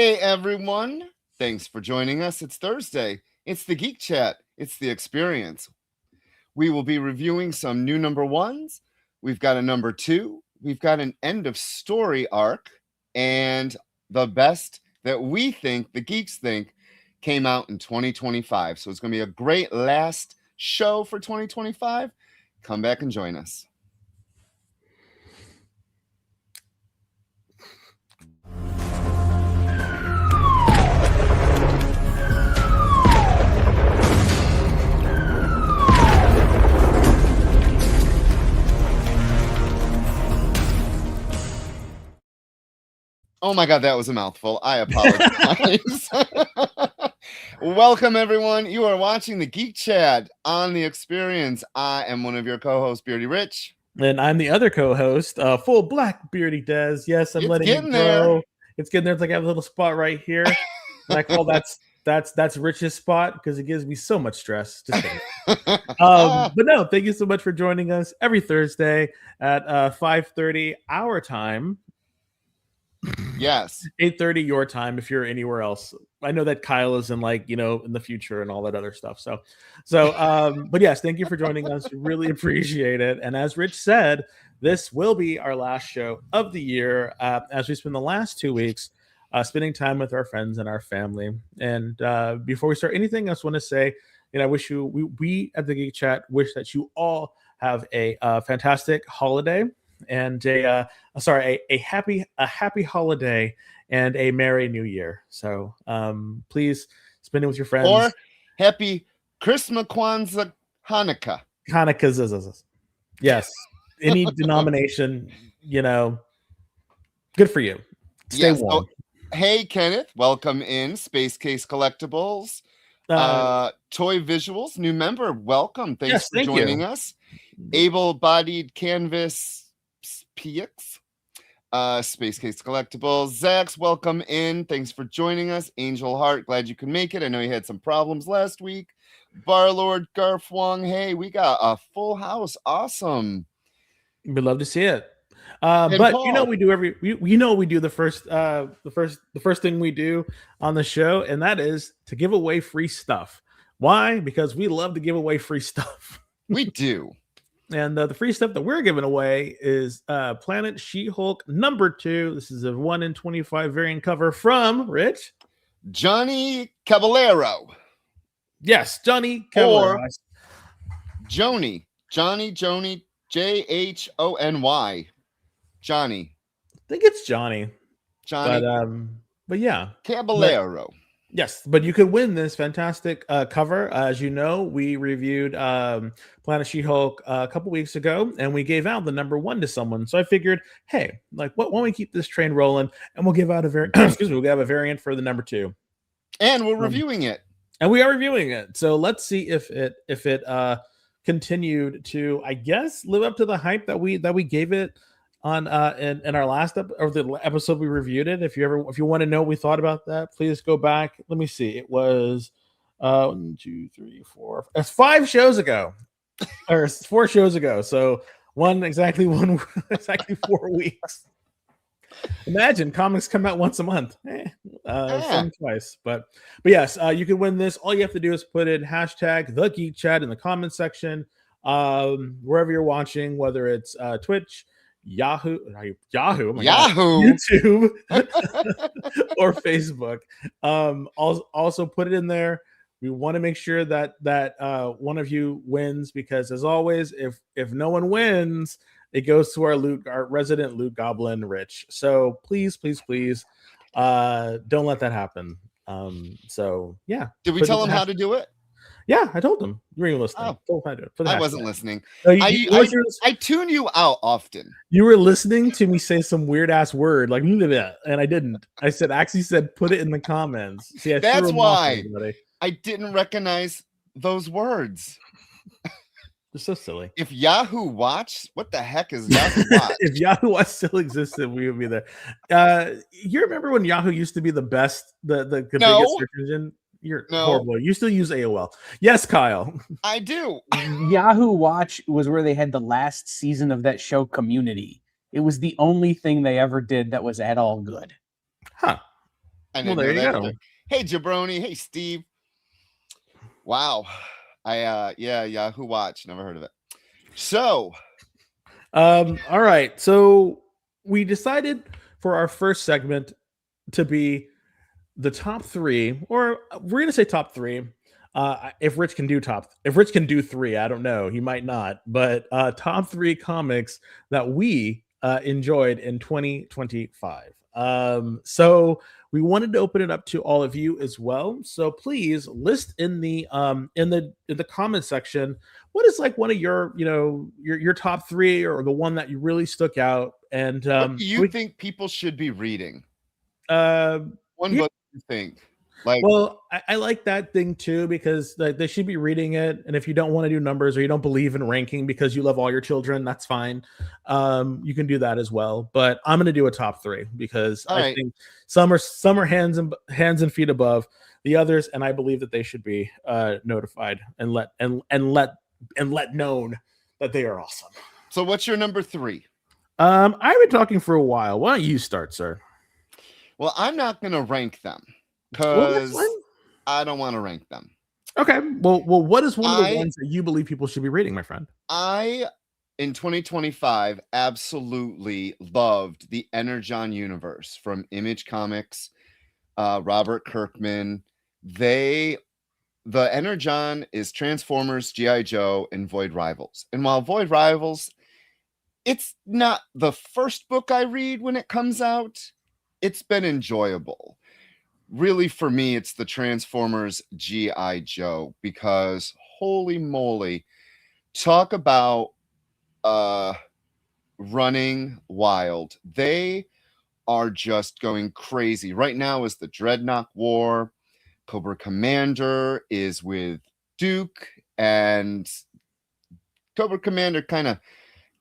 Hey everyone, thanks for joining us. It's Thursday. It's the Geek Chat. It's the experience. We will be reviewing some new number ones. We've got a number two. We've got an end of story arc, and the best that we think, the geeks think, came out in 2025. So it's going to be a great last show for 2025. Come back and join us. Oh my God, that was a mouthful. I apologize. Welcome, everyone. You are watching the Geek Chat on the experience. I am one of your co-hosts, Beardy Rich. And I'm the other co-host, full black Beardy Des. Yes, I'm letting it grow. There. It's getting there. It's like I have a little spot right here. And I call that's Rich's spot because it gives me so much stress. Just kidding. But no, thank you so much for joining us every Thursday at 5:30 our time. Yes, 8:30 your time if you're anywhere else. I know that Kyle is in in the future and all that other stuff. So but yes, thank you for joining us. Really appreciate it. And as Rich said, this will be our last show of the year as we spend the last 2 weeks spending time with our friends and our family. And before we start anything, I just want to say, I wish we at the Geek Chat wish that you all have a fantastic holiday and a happy holiday and a merry new year. So please spend it with your friends. Or happy Christmas, Kwanzaa, Hanukkah. Yes. Any denomination, good for you. Stay warm. Oh, hey Kenneth, welcome in. Space Case Collectibles, Toy Visuals, new member, welcome. Thanks for joining us. Able-bodied Canvas PX, Space Case Collectibles. Zax, welcome in. Thanks for joining us. Angel Heart, glad you could make it. I know you had some problems last week. Barlord Garf Wong, hey, we got a full house. Awesome. We'd love to see it. But Paul, we do the first thing we do on the show, and that is to give away free stuff. Why? Because we love to give away free stuff. We do. And the free stuff that we're giving away is Planet She-Hulk number 2. This is a 1 in 25 variant cover from Rich Johnny Caballero. Yes, Johnny Caballero. Or Johnny Jhony, Johnny. I think it's Johnny. But yeah, Caballero. Yes, but you could win this fantastic cover. As you know, we reviewed Planet She-Hulk a couple weeks ago, and we gave out the number 1 to someone. So I figured, hey, why don't we keep this train rolling, and we'll give out a variant. We'll have a variant for the number 2, and we're reviewing it. And we are reviewing it. So let's see if it continued to, I guess, live up to the hype that we gave it on in our last the episode we reviewed it. If you want to know what we thought about that, please go back. Let me see. It was 1, 2, 3, 4. That's 5 shows ago, or 4 shows ago. So exactly 4 weeks. Imagine comics come out once a month. Twice, but yes, you can win this. All you have to do is put in hashtag the Geek Chat in the comment section, wherever you're watching, whether it's Twitch, Yahoo, YouTube, or Facebook. Also put it in there. We want to make sure that one of you wins, because as always, if no one wins, it goes to our resident loot goblin, Rich. So please, don't let that happen. So yeah. Did we tell him how to do it? Yeah, I told him. You were listening. Oh, I wasn't listening. I tune you out often. You were listening to me say some weird ass word like that, and I didn't. I actually said put it in the comments. See, that's why I didn't recognize those words. They're so silly. If Yahoo Watch, what the heck is Yahoo Watch? If Yahoo Watch still existed, we would be there. You remember when Yahoo used to be the best, the biggest search engine? You're horrible. You still use AOL. Yes, Kyle. I do. Yahoo Watch was where they had the last season of that show, Community. It was the only thing they ever did that was at all good. Huh. I didn't know that either. Hey, Jabroni. Hey, Steve. Wow. Yahoo Watch. Never heard of it. So, all right. So we decided for our first segment to be the top 3, or we're gonna say top 3. If Rich can do 3, I don't know. He might not, but top 3 comics that we enjoyed in 2025. So we wanted to open it up to all of you as well. So please list in the comment section what is like one of your your top 3 or the one that you really stuck out. And what do you think people should be reading? One book you think? Like, well, I like that thing too, because they should be reading it. And if you don't want to do numbers or you don't believe in ranking because you love all your children, that's fine. You can do that as well. But I'm going to do a top 3 because I think some are hands and feet above the others, and I believe that they should be notified and let known that they are awesome. So, what's your number 3? I've been talking for a while. Why don't you start, sir? Well, I'm not going to rank them. Because I don't want to rank them. Okay. Well, what is one of the ones that you believe people should be reading, my friend? In 2025, absolutely loved the Energon universe from Image Comics, Robert Kirkman. The Energon is Transformers, G.I. Joe, and Void Rivals. And while Void Rivals, it's not the first book I read when it comes out, it's been enjoyable. Really, for me, it's the Transformers G.I. Joe, because holy moly, talk about running wild. They are just going crazy. Right now is the Dreadnought War. Cobra Commander is with Duke, and Cobra Commander kind of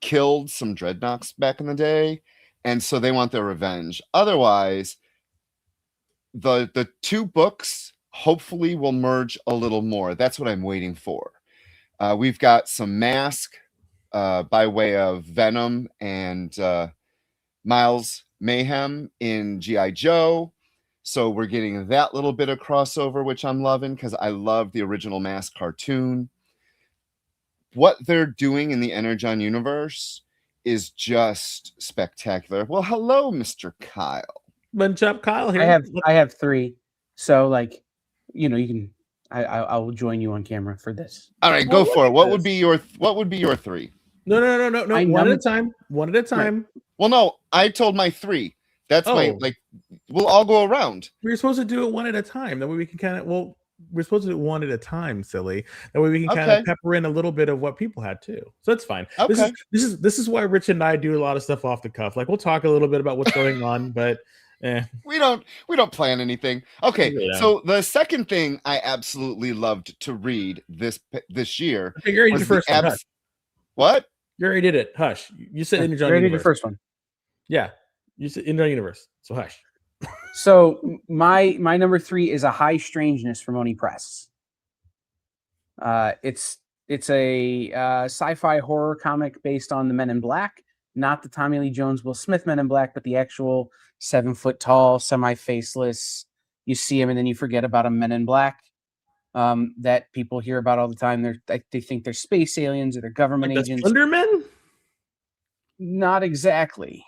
killed some Dreadnoughts back in the day, and so they want their revenge. Otherwise, the 2 books hopefully will merge a little more. That's what I'm waiting for. We've got some Mask by way of Venom and Miles Mayhem in G.I. Joe. So we're getting that little bit of crossover, which I'm loving because I love the original Mask cartoon. What they're doing in the Energon universe is just spectacular. Well, hello, Mr. Kyle. Benchop Kyle here. I have 3. So you can I will join you on camera for this. All right, go for it. What would be your 3? No. One at a time. Right. Well, no, I told my 3. That's we'll all go around. We're supposed to do it one at a time. That way we can we're supposed to do it one at a time, silly. That way we can kind of pepper in a little bit of what people had too. So that's fine. Okay. This is why Rich and I do a lot of stuff off the cuff. Like we'll talk a little bit about what's going on, but we don't plan anything. Okay, so the second thing I absolutely loved to read this year. Okay, you already did your first one. What? You already did it. Hush. You said Energon Universe. You already did your first one. Yeah, you said Energon Universe. So hush. So my number 3 is A High Strangeness from Oni Press. It's a sci-fi horror comic based on the Men in Black, not the Tommy Lee Jones, Will Smith Men in Black, but the actual 7-foot tall, semi-faceless. You see him and then you forget about him, Men in Black. That people hear about all the time. They think they're space aliens or they're government agents. Slenderman? Not exactly,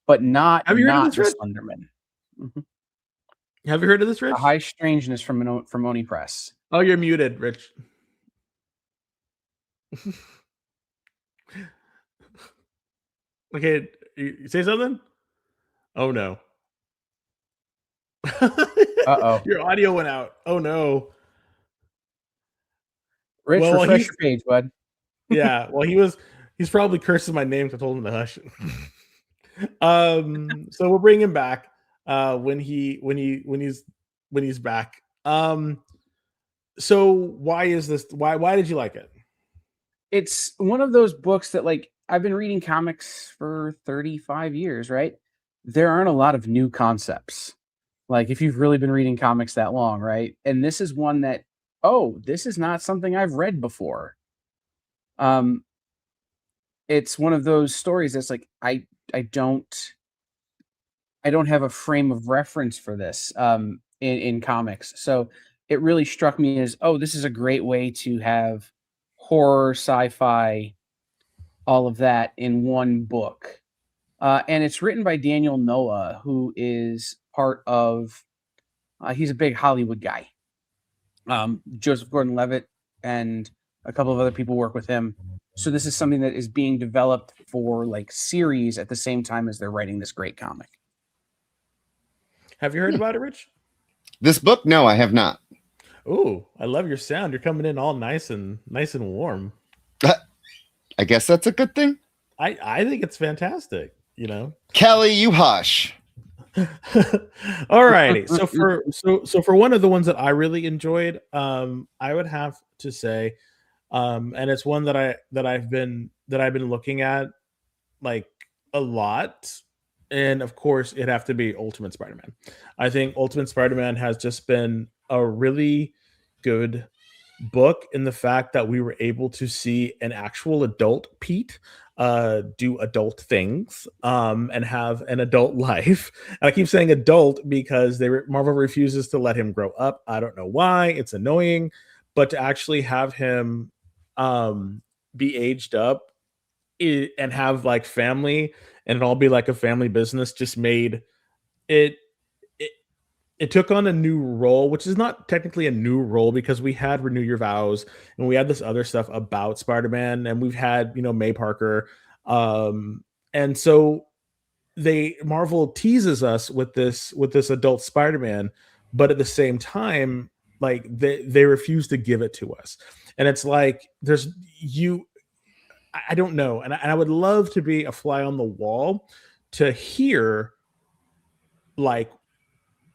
but not. Have you heard of this, Slenderman? Mm-hmm. Have you heard of this, Rich? A High Strangeness from Oni Press. Oh, you're muted, Rich. Okay, you say something? Oh no. Uh-oh. Your audio went out. Oh no. Rich, refresh your page, bud. Yeah, well, he's probably cursing my name because I told him to hush. So we'll bring him back when he's back. So why is this? Why did you like it? It's one of those books that I've been reading comics for 35 years, right? There aren't a lot of new concepts. If you've really been reading comics that long, right? And this is one that, this is not something I've read before. It's one of those stories that's I don't I don't have a frame of reference for this in comics. So it really struck me as, oh, this is a great way to have horror, sci-fi, all of that in one book. And it's written by Daniel Noah, who is part of, he's a big Hollywood guy. Joseph Gordon-Levitt and a couple of other people work with him. So this is something that is being developed for like series at the same time as they're writing this great comic. Have you heard about it, Rich? This book? No, I have not. Oh, I love your sound. You're coming in all nice and warm. I guess that's a good thing. I think it's fantastic. You know, Kelly, you hush. All righty. So for one of the ones that I really enjoyed, I would have to say, and it's one that I've been looking at like a lot. And of course, it'd have to be Ultimate Spider-Man. I think Ultimate Spider-Man has just been a really good book in the fact that we were able to see an actual adult Pete do adult things and have an adult life. And I keep saying adult because Marvel refuses to let him grow up. I don't know why. It's annoying. But to actually have him be aged up and have like family and it all be like a family business just made it took on a new role, which is not technically a new role because we had Renew Your Vows and we had this other stuff about Spider-Man and we've had, May Parker. And so Marvel teases us with this adult Spider-Man, but at the same time, like they refuse to give it to us. And it's like, I don't know. And I would love to be a fly on the wall to hear like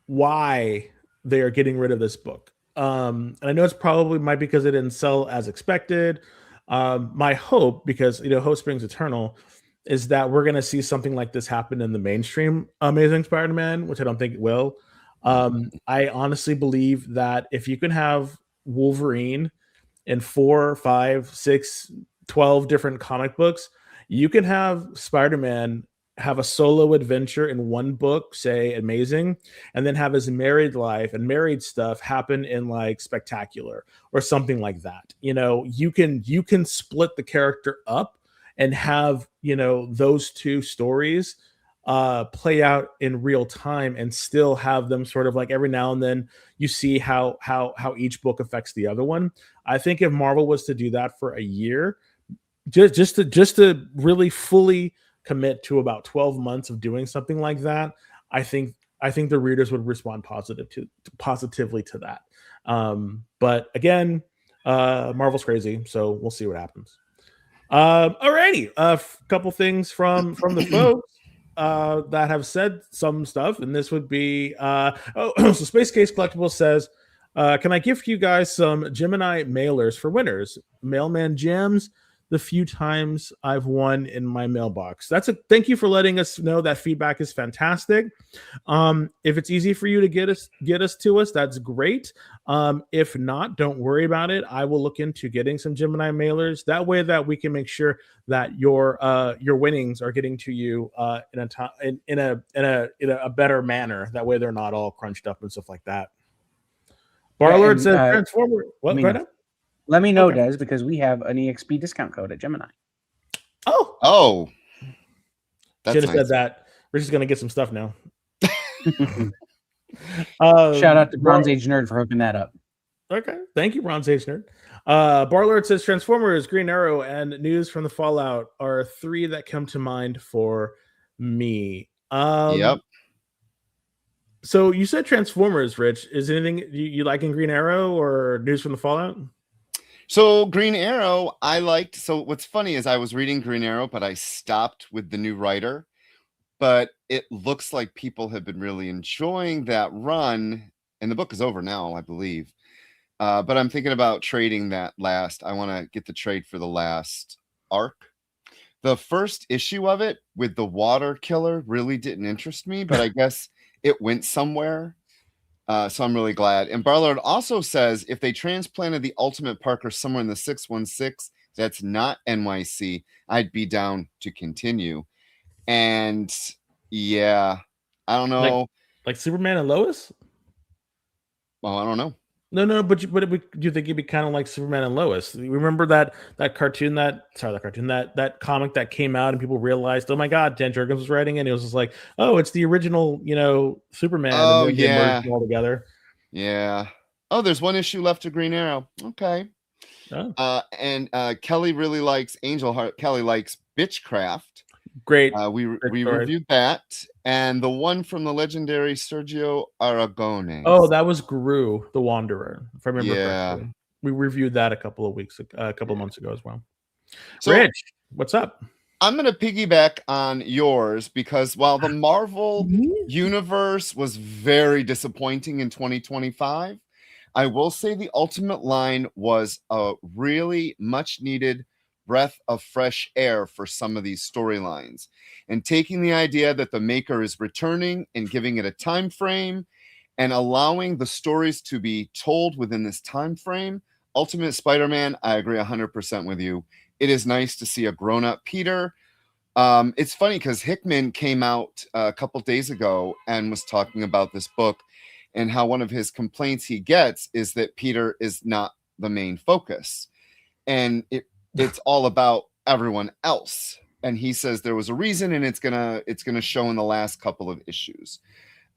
why they are getting rid of this book. And I know it's probably might be because it didn't sell as expected. My hope, because hope springs eternal, is that we're going to see something like this happen in the mainstream Amazing Spider-Man, which I don't think it will. I honestly believe that if you can have Wolverine in 4, 5, 6, 12 different comic books, you can have Spider-Man have a solo adventure in one book, say Amazing, and then have his married life and married stuff happen in like Spectacular or something like that. You can split the character up and have those two stories play out in real time and still have them sort of like every now and then you see how each book affects the other one. I think if Marvel was to do that for a year, just to really fully commit to about 12 months of doing something like that, I think the readers would respond positively to that. But again, Marvel's crazy, so we'll see what happens. Alrighty, a couple things from the folks that have said some stuff, and this would be so Space Case Collectibles says, can I gift you guys some Gemini mailers for winners? Mailman Gems, the few times I've won in my mailbox. Thank you for letting us know. That feedback is fantastic. If it's easy for you to get us to us, that's great. If not, don't worry about it. I will look into getting some Gemini mailers. That way that we can make sure that your winnings are getting to you in a better manner. That way they're not all crunched up and stuff like that. Barlord says Transformer. What? Let me know, Des, because we have an EXP discount code at Gemini. Oh. Should have said that. Rich is going to get some stuff now. Shout out to Bronze Age Nerd for hooking that up. Okay. Thank you, Bronze Age Nerd. Barlord says Transformers, Green Arrow, and News from the Fallout are 3 that come to mind for me. Yep. So you said Transformers, Rich. Is anything you like in Green Arrow or News from the Fallout? So Green Arrow, I liked. So what's funny is I was reading Green Arrow, but I stopped with the new writer. But it looks like people have been really enjoying that run. And the book is over now, I believe. But I'm thinking about trading that last. I want to get the trade for the last arc. The first issue of it with the water killer really didn't interest me, but I guess it went somewhere. So I'm really glad. And Barlord also says if they transplanted the Ultimate Parker somewhere in the 616 that's not NYC, I'd be down to continue. And yeah, I don't know. Like Superman and Lois? Well, I don't know. No, but do you think it'd be kind of like Superman and Lois? Remember that cartoon that comic that came out and people realized, oh my God, Dan Jurgens was writing it. And it was just like, oh, it's the original, Superman. Oh, and then they merged them all together. Yeah. Oh, there's one issue left of Green Arrow. Okay. Oh. And Kelly really likes Angel Heart. Kelly likes Bitchcraft. Great. We reviewed that, and the one from the legendary Sergio Aragonés. Oh, that was Gru, the Wanderer. If I remember correctly, we reviewed that a couple of months ago as well. So, Rich, what's up? I'm going to piggyback on yours because while the Marvel universe was very disappointing in 2025, I will say the Ultimate line was a really much needed breath of fresh air for some of these storylines, and taking the idea that the maker is returning and giving it a time frame and allowing the stories to be told within this time frame. Ultimate Spider-Man, I agree 100% with you. It is nice to see a grown-up Peter. It's funny because Hickman came out a couple days ago and was talking about this book and how one of his complaints he gets is that Peter is not the main focus, and it's all about everyone else. And he says there was a reason, and it's gonna show in the last couple of issues.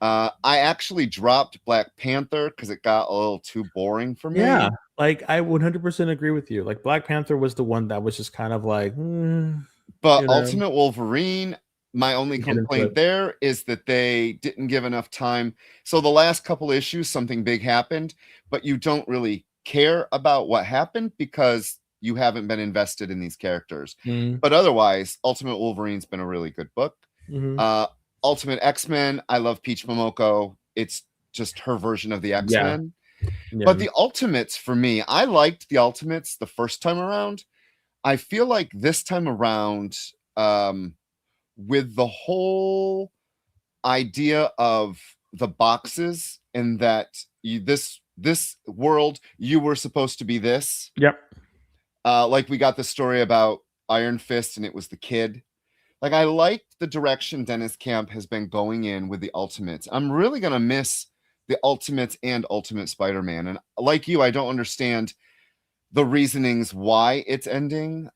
I actually dropped Black Panther because it got a little too boring for me. Yeah, like I 100% agree with you. Like Black Panther was the one that was just kind of like. But Ultimate Wolverine, my only complaint there is that they didn't give enough time. So the last couple issues, something big happened, but you don't really care about what happened because you haven't been invested in these characters. But otherwise, Ultimate Wolverine's been a really good book. Ultimate X-Men, I love Peach Momoko. It's just her version of the X-Men. Yeah. But the Ultimates, for me, I liked the Ultimates the first time around. I feel like this time around, with the whole idea of the boxes and that this world, you were supposed to be this. Yep. Like we got the story about Iron Fist and it was the kid. Like I liked the direction Dennis Camp has been going in with the Ultimates. I'm really going to miss the Ultimates and Ultimate Spider-Man. And like you, I don't understand the reasonings why it's ending.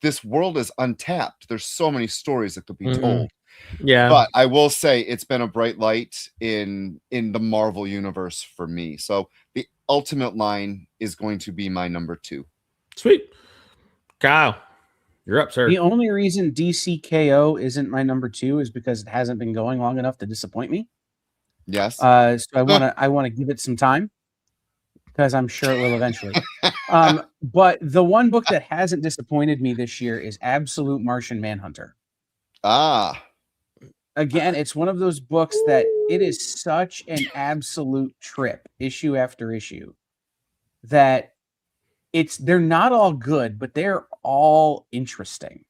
This world is untapped. There's so many stories that could be told. Yeah. But I will say it's been a bright light in the Marvel universe for me. So the Ultimate line is going to be my number 2. Sweet. Kyle, you're up, sir. The only reason DCKO isn't my number 2 is because it hasn't been going long enough to disappoint me. Yes. So I want to give it some time because I'm sure it will eventually. But the one book that hasn't disappointed me this year is Absolute Martian Manhunter. Again, it's one of those books that it is such an absolute trip, issue after issue, that they're not all good, but they're all interesting.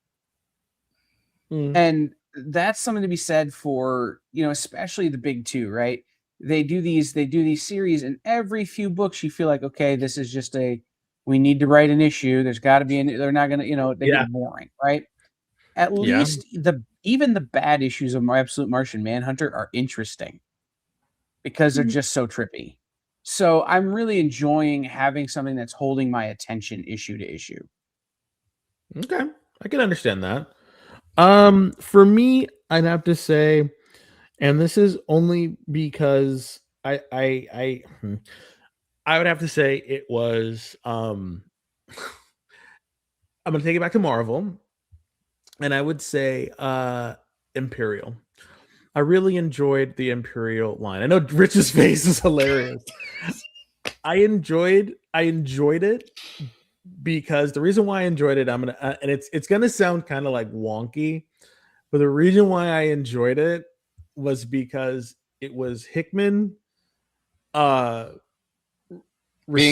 And that's something to be said for, especially the big 2, right? They do these series, and every few books you feel like, okay, this is just we need to write an issue. There's got to be they're not going to, they get boring, right? At least even the bad issues of my Absolute Martian Manhunter are interesting because they're just so trippy. So I'm really enjoying having something that's holding my attention issue to issue. Okay, I can understand that. For me, I'd have to say, and this is only because I would have to say it was. I'm gonna take it back to Marvel, and I would say Imperial. I really enjoyed the Imperial line. I know Rich's face is hilarious. I enjoyed it because the reason why I enjoyed it, and it's gonna sound kind of like wonky, but the reason why I enjoyed it was because it was Hickman, being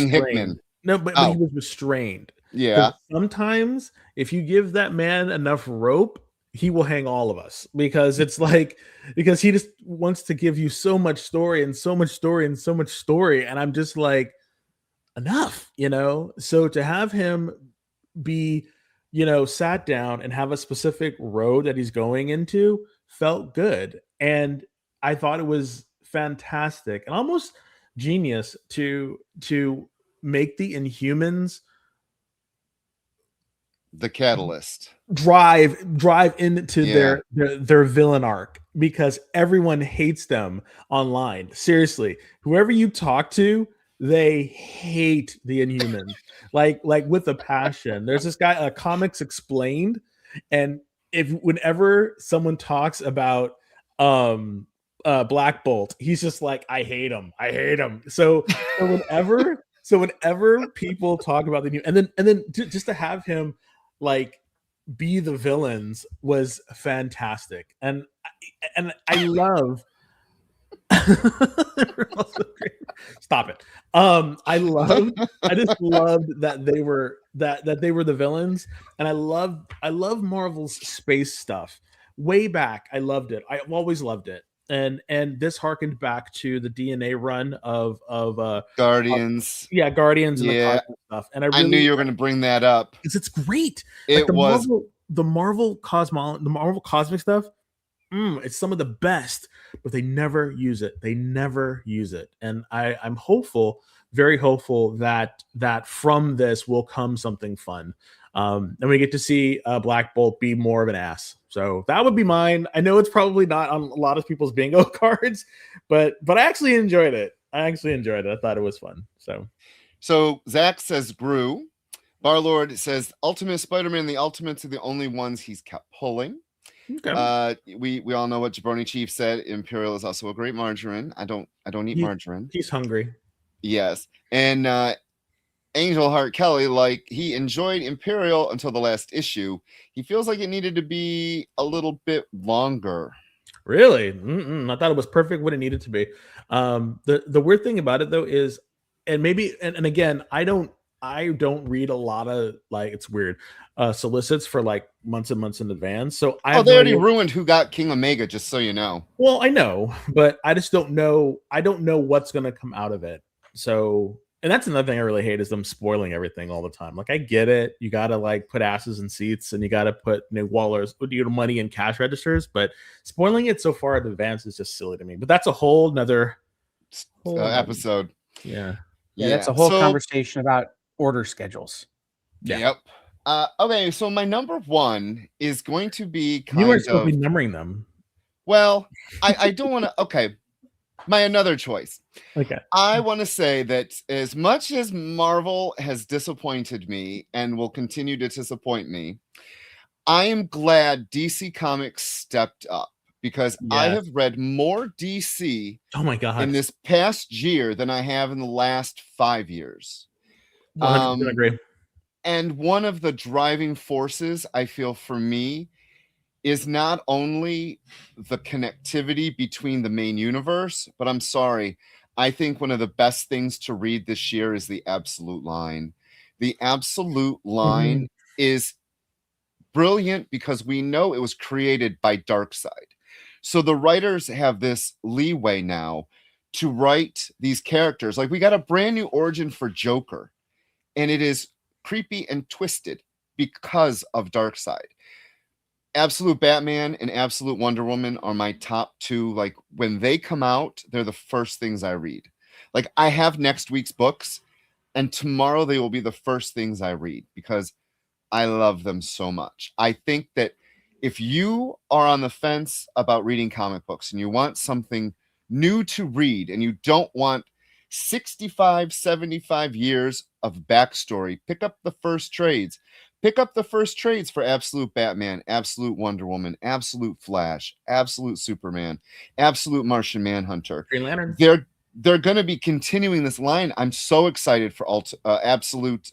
Hickman. No, but he was restrained. Yeah. Sometimes if you give that man enough rope, he will hang all of us because he just wants to give you so much story and so much story and so much story. And I'm just like, enough, So to have him be, sat down and have a specific road that he's going into felt good, and I thought it was fantastic and almost genius to make the Inhumans the catalyst drive into their villain arc, because everyone hates them online. Seriously, whoever you talk to, they hate the Inhumans like with a passion. There's this guy, Comics Explained, and whenever someone talks about Black Bolt, he's just like, I hate him. So whenever people talk about the new, and then just to have him like be the villains was fantastic, and I love stop it. I just loved that they were that they were the villains, and I love Marvel's space stuff way back. I loved it. I've always loved it. And this harkened back to the DNA run of Guardians. Guardians and the cosmic stuff. And I knew you were going to bring that up because it's great. It was the Marvel cosmic stuff. It's some of the best, but they never use it. And I'm hopeful, very hopeful that from this will come something fun. And we get to see Black Bolt be more of an ass. So that would be mine. I know it's probably not on a lot of people's bingo cards, but I actually enjoyed it. I thought it was fun. So Zach says Gru. Barlord says Ultimate Spider-Man. The Ultimates are the only ones he's kept pulling. Okay. We all know what Jabroni Chief said. Imperial is also a great margarine. I don't eat margarine. He's hungry. Yes. And Angel Heart Kelly, like, he enjoyed Imperial until the last issue. He feels like it needed to be a little bit longer. Really? I thought it was perfect when it needed to be. The weird thing about it though is, and maybe and again, I don't read a lot of, like, it's weird, solicits for like months and months in advance. So they already ruined who got King Omega, just so you know. Well, I know, but I just don't know. I don't know what's gonna come out of it. So, and that's another thing I really hate, is them spoiling everything all the time. Like, I get it, you gotta like put asses in seats, and you gotta put Wallers, money in cash registers, but spoiling it so far in advance is just silly to me. But that's a whole nother episode. Yeah, that's a whole conversation about order schedules. Yep. Okay, so my number one is going to be you are supposed to be numbering them. Well, I don't want to. Okay, my another choice. Okay, I want to say that as much as Marvel has disappointed me and will continue to disappoint me, I am glad DC Comics stepped up, because I have read more DC in this past year than I have in the last 5 years. 100% agree. And one of the driving forces, I feel, for me, is not only the connectivity between the main universe, but I'm sorry, I think one of the best things to read this year is the Absolute Line. The Absolute Line is brilliant because we know it was created by Darkseid. So the writers have this leeway now to write these characters. Like, we got a brand new origin for Joker, and it is creepy and twisted because of Darkseid. Absolute Batman and Absolute Wonder Woman are my top two. Like, when they come out, they're the first things I read. Like, I have next week's books, and tomorrow they will be the first things I read because I love them so much. I think that if you are on the fence about reading comic books and you want something new to read and you don't want 65, 75 years of backstory, pick up the first trades. Pick up the first trades for Absolute Batman, Absolute Wonder Woman, Absolute Flash, Absolute Superman, Absolute Martian Manhunter. Green Lantern. They're going to be continuing this line. I'm so excited for Absolute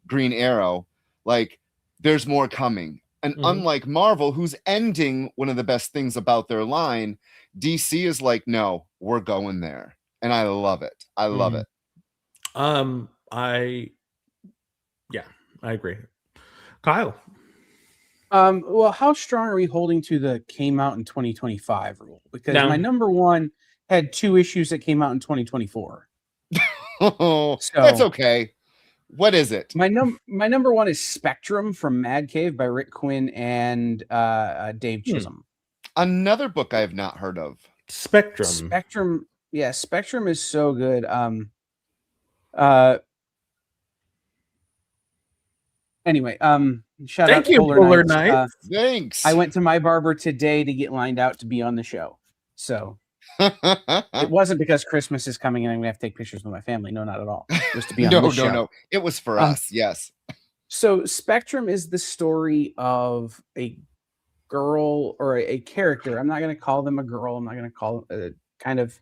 Green Arrow. Like, there's more coming. And unlike Marvel, who's ending one of the best things about their line, DC is like, no, we're going there. And I love it. I love it. I agree. Kyle. Well, how strong are we holding to the came out in 2025 rule? Because my number one had 2 issues that came out in 2024. So that's okay. What is it? My number one is Spectrum from Mad Cave by Rick Quinn and Dave Chisholm. Another book I have not heard of. Spectrum. Yeah, Spectrum is so good. Anyway, shout out Thank you, Polar Knight. Thanks. I went to my barber today to get lined out to be on the show. So it wasn't because Christmas is coming and I'm gonna have to take pictures with my family. No, not at all. It was to be on the show. No. It was for us. Yes. So Spectrum is the story of a girl or a character. I'm not going to call them a girl. I'm not going to call kind of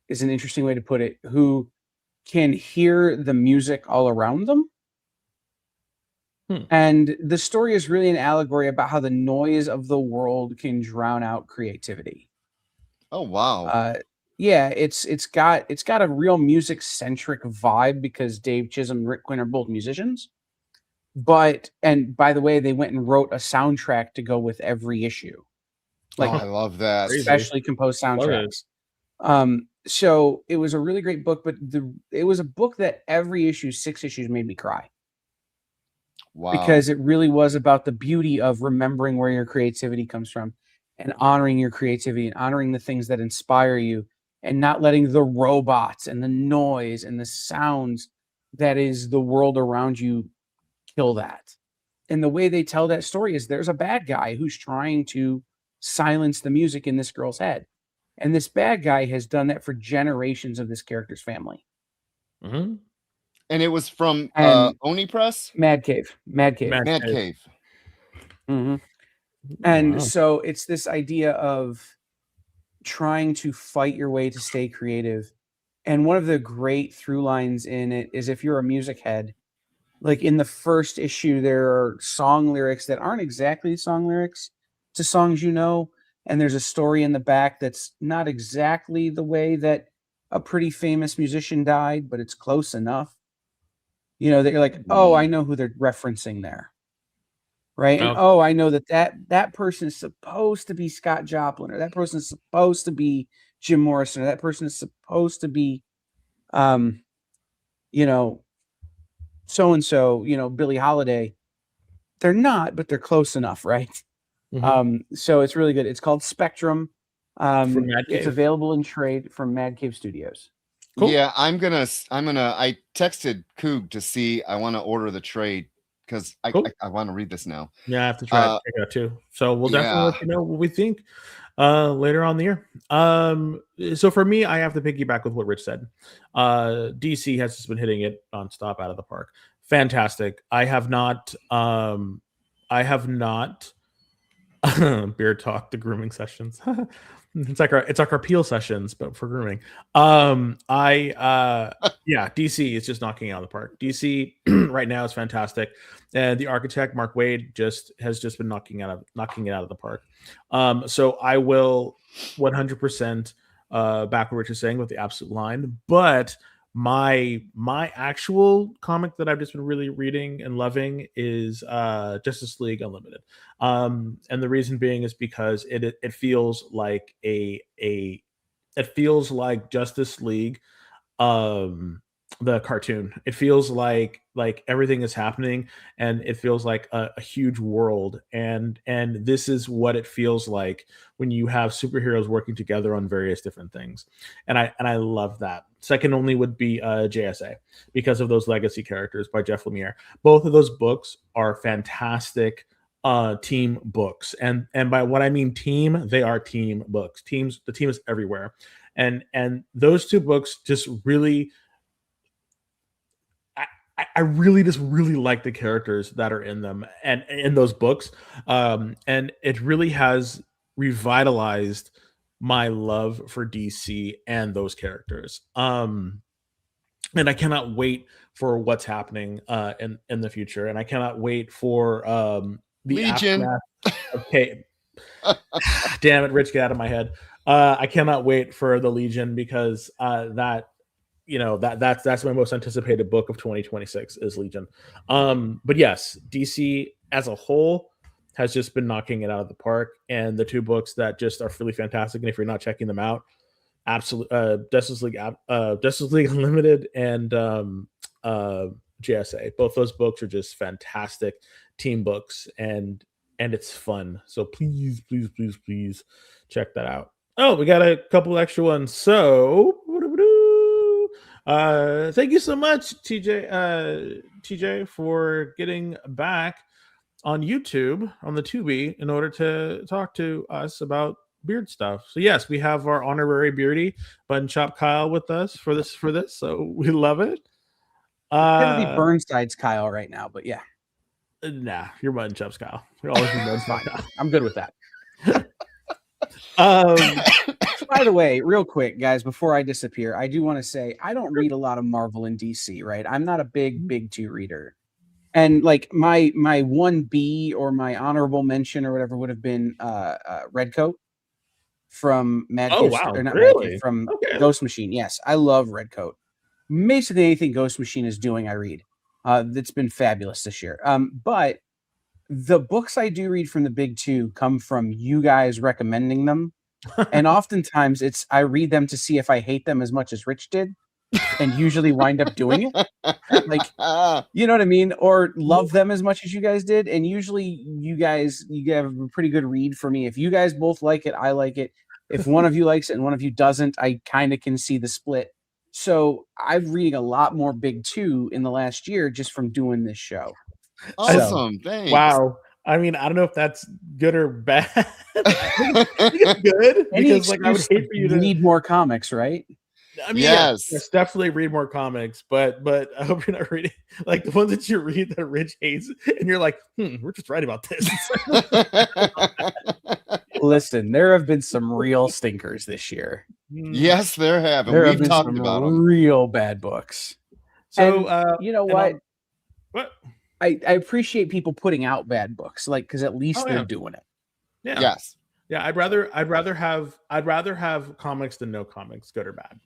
is an interesting way to put it, who can hear the music all around them. And the story is really an allegory about how the noise of the world can drown out creativity. Oh, wow. Yeah, it's got a real music centric vibe because Dave Chisholm and Rick Quinn are both musicians. And by the way, they went and wrote a soundtrack to go with every issue. Like, I love that. Specially composed soundtracks. So it was a really great book, but it was a book that every issue, 6 issues, made me cry. Wow. Because it really was about the beauty of remembering where your creativity comes from and honoring your creativity and honoring the things that inspire you and not letting the robots and the noise and the sounds that is the world around you kill that. And the way they tell that story is there's a bad guy who's trying to silence the music in this girl's head. And this bad guy has done that for generations of this character's family. Mm-hmm. And it was from Oni Press? Mad Cave. Mm-hmm. And so it's this idea of trying to fight your way to stay creative. And one of the great through lines in it is if you're a music head, like in the first issue, there are song lyrics that aren't exactly song lyrics to songs you know. And there's a story in the back that's not exactly the way that a pretty famous musician died, but it's close enough. You know, that you're like, oh, I know who they're referencing there. Right. And I know that person is supposed to be Scott Joplin, or that person is supposed to be Jim Morrison, or that person is supposed to be, so-and-so, Billie Holiday. They're not, but they're close enough, right? Mm-hmm. So it's really good. It's called Spectrum. It's available in trade from Mad Cave Studios. Cool. Yeah, I texted Coog to see, I want to order the trade because I want to read this now. Yeah, I have to try to check it out too. So we'll definitely let you know what we think later on the year. So for me, I have to piggyback with what Rich said. DC has just been hitting it nonstop out of the park. Fantastic. I have not beer talk the grooming sessions. It's like our peel sessions, but for grooming. DC is just knocking it out of the park. DC right now is fantastic, and the architect Mark Waid has been knocking it out of the park. So I will 100% back what Rich is saying with the absolute line, but my actual comic that I've just been really reading and loving is Justice League Unlimited, and the reason being is because it feels like it feels like Justice League, the cartoon. It feels like everything is happening, and it feels like a huge world, and this is what it feels like when you have superheroes working together on various different things, and I love that. Second only would be JSA, because of those legacy characters by Jeff Lemire. Both of those books are fantastic team books, and by what I mean team, they are team books. The team is everywhere, and those two books just really, I really just really like the characters that are in them and in those books, and it really has revitalized my love for DC and those characters. And I cannot wait for what's happening in the future, and I cannot wait for the Legion. Okay, damn it, Rich, get out of my head. I cannot wait for the Legion, because that's my most anticipated book of 2026 is Legion. But yes, DC as a whole has just been knocking it out of the park, and the two books that just are really fantastic, and if you're not checking them out, Justice League Unlimited and JSA, both those books are just fantastic team books, and and it's fun. So please check that out. Oh, we got a couple extra ones. So thank you so much, TJ, for getting back on YouTube on the Tubi in order to talk to us about beard stuff. So yes, we have our honorary beardy Button Chop Kyle with us for this. So we love it. It's gonna be Burnside's Kyle right now, but yeah. Nah, you're Button Chop's Kyle. You're always Button Chop Kyle. I'm good with that. By the way, real quick, guys, before I disappear, I do want to say I don't read a lot of Marvel and DC, right? I'm not a big two reader. And like my 1B or my honorable mention or whatever would have been Redcoat from from Ghost Machine. Yes, I love Redcoat. Basically anything Ghost Machine is doing, I read. That's been fabulous this year. But the books I do read from the big two come from you guys recommending them. And oftentimes I read them to see if I hate them as much as Rich did. And usually wind up doing it, like, you know what I mean, or love them as much as you guys did. And usually you have a pretty good read for me. If you guys both like it, I like it. If one of you likes it and one of you doesn't, I kind of can see the split. So I'm reading a lot more big two in the last year just from doing this show. Awesome. Thanks. Wow. I mean, I don't know if that's good or bad. I think it's good because like I would hate for you to need more comics, right? I mean, yes, definitely read more comics, but I hope you're not reading like the ones that you read that Rich hates, and you're like, we're just right about this. Listen, there have been some real stinkers this year. Yes, there have. And we've talked about them. Real bad books. So, and, you know what? What? I appreciate people putting out bad books, like because at least they're doing it. Yeah. Yes. Yeah. I'd rather have comics than no comics, good or bad.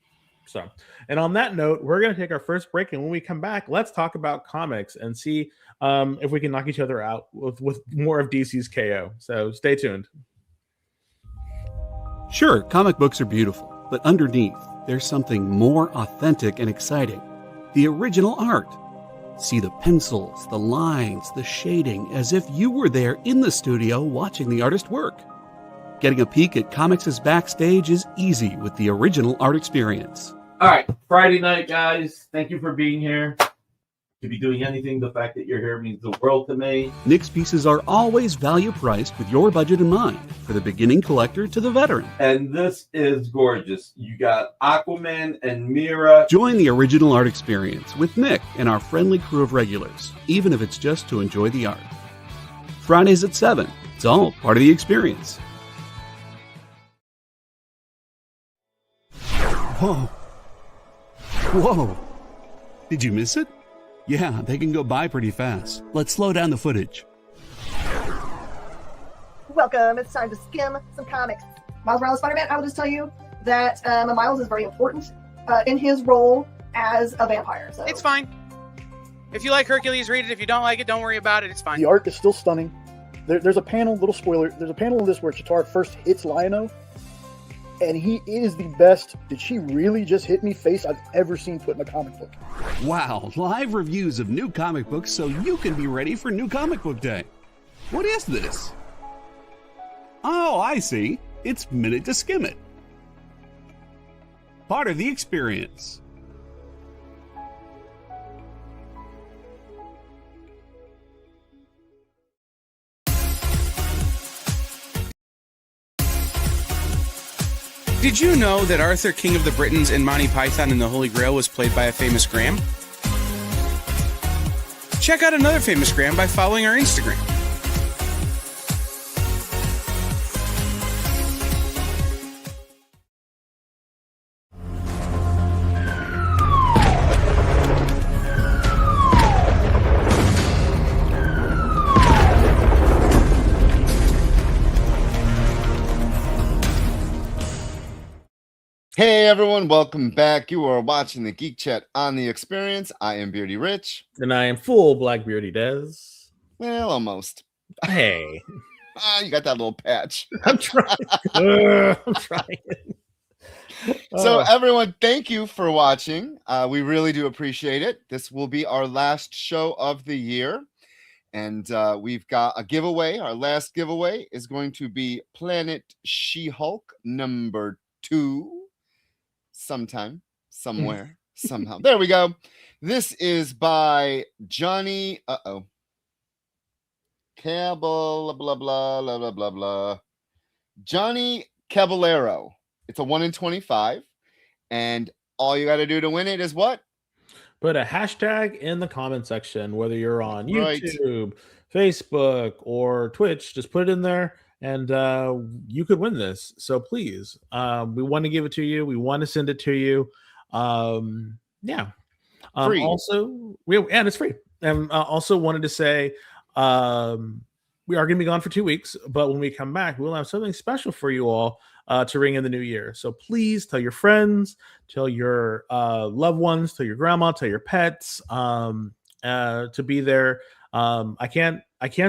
So, and on that note, we're going to take our first break. And when we come back, let's talk about comics and see if we can knock each other out with more of DC's KO. So stay tuned. Sure, comic books are beautiful, but underneath, there's something more authentic and exciting. The original art. See the pencils, the lines, the shading, as if you were there in the studio watching the artist work. Getting a peek at comics' backstage is easy with the original art experience. All right, Friday night, guys. Thank you for being here. To be doing anything, the fact that you're here means the world to me. Nick's pieces are always value priced with your budget in mind, for the beginning collector to the veteran. And this is gorgeous. You got Aquaman and Mira. Join the original art experience with Nick and our friendly crew of regulars, even if it's just to enjoy the art. Fridays at 7. It's all part of the experience. Whoa. Whoa. Did you miss it? Yeah, they can go by pretty fast. Let's slow down the footage. Welcome. It's time to skim some comics. Miles Morales Spider-Man, I will just tell you that Miles is very important in his role as a vampire. So it's fine. If you like Hercules, read it. If you don't like it, don't worry about it. It's fine. The art is still stunning. There's a panel, little spoiler, there's a panel in this where Chitauri first hits Lion-O, and he is the best "did she really just hit me" face I've ever seen put in a comic book. Wow, live reviews of new comic books so you can be ready for New Comic Book Day. What is this? Oh, I see. It's Minute to Skim It. Part of the experience. Did you know that Arthur, King of the Britons, in Monty Python and the Holy Grail was played by a famous Graham? Check out another famous Graham by following our Instagram. Hey everyone, welcome back. You are watching the Geek Chat on the Experience. I am Beardy Rich. And I am full Black Beardy Dez. Well, almost. Hey. You got that little patch. I'm trying. I'm trying. So everyone, thank you for watching. We really do appreciate it. This will be our last show of the year. And we've got a giveaway. Our last giveaway is going to be Planet She-Hulk #2 sometime, somewhere, somehow. There we go. This is by Johnny. Cabal, blah, blah, blah, blah, blah, blah. Johnny Caballero. It's a 1 in 25. And all you got to do to win it is what? Put a hashtag in the comment section, whether you're on YouTube, Facebook, or Twitch. Just put it in there, and you could win this. So please, we want to give it to you. We want to send it to you. Yeah. Free. Also, and it's free. And also wanted to say, we are going to be gone for 2 weeks, but when we come back, we'll have something special for you all to ring in the new year. So please tell your friends, tell your loved ones, tell your grandma, tell your pets to be there. I can't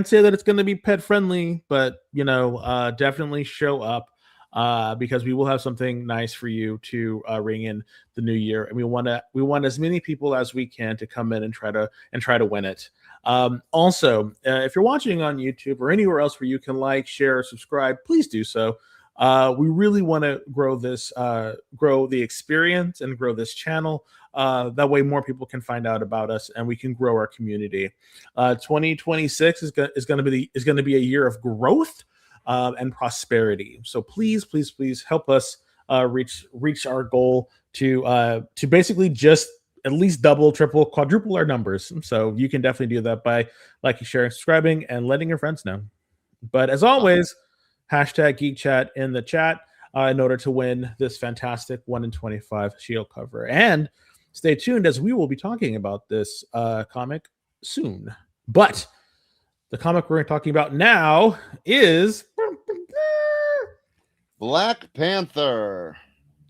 say that it's going to be pet friendly, but definitely show up because we will have something nice for you to ring in the new year, and we want as many people as we can to come in and try to win it. Also, if you're watching on YouTube or anywhere else where you can like, share, subscribe, please do so. We really want to grow the experience and grow this channel. That way more people can find out about us and we can grow our community. 2026 is going to be a year of growth and prosperity. So please help us reach our goal to basically just at least double, triple, quadruple our numbers. So you can definitely do that by liking, sharing, subscribing, and letting your friends know. But as always, hashtag Geek Chat in the chat in order to win this fantastic 1 in 25 Shield cover. And stay tuned as we will be talking about this comic soon. But the comic we're talking about now is Black Panther.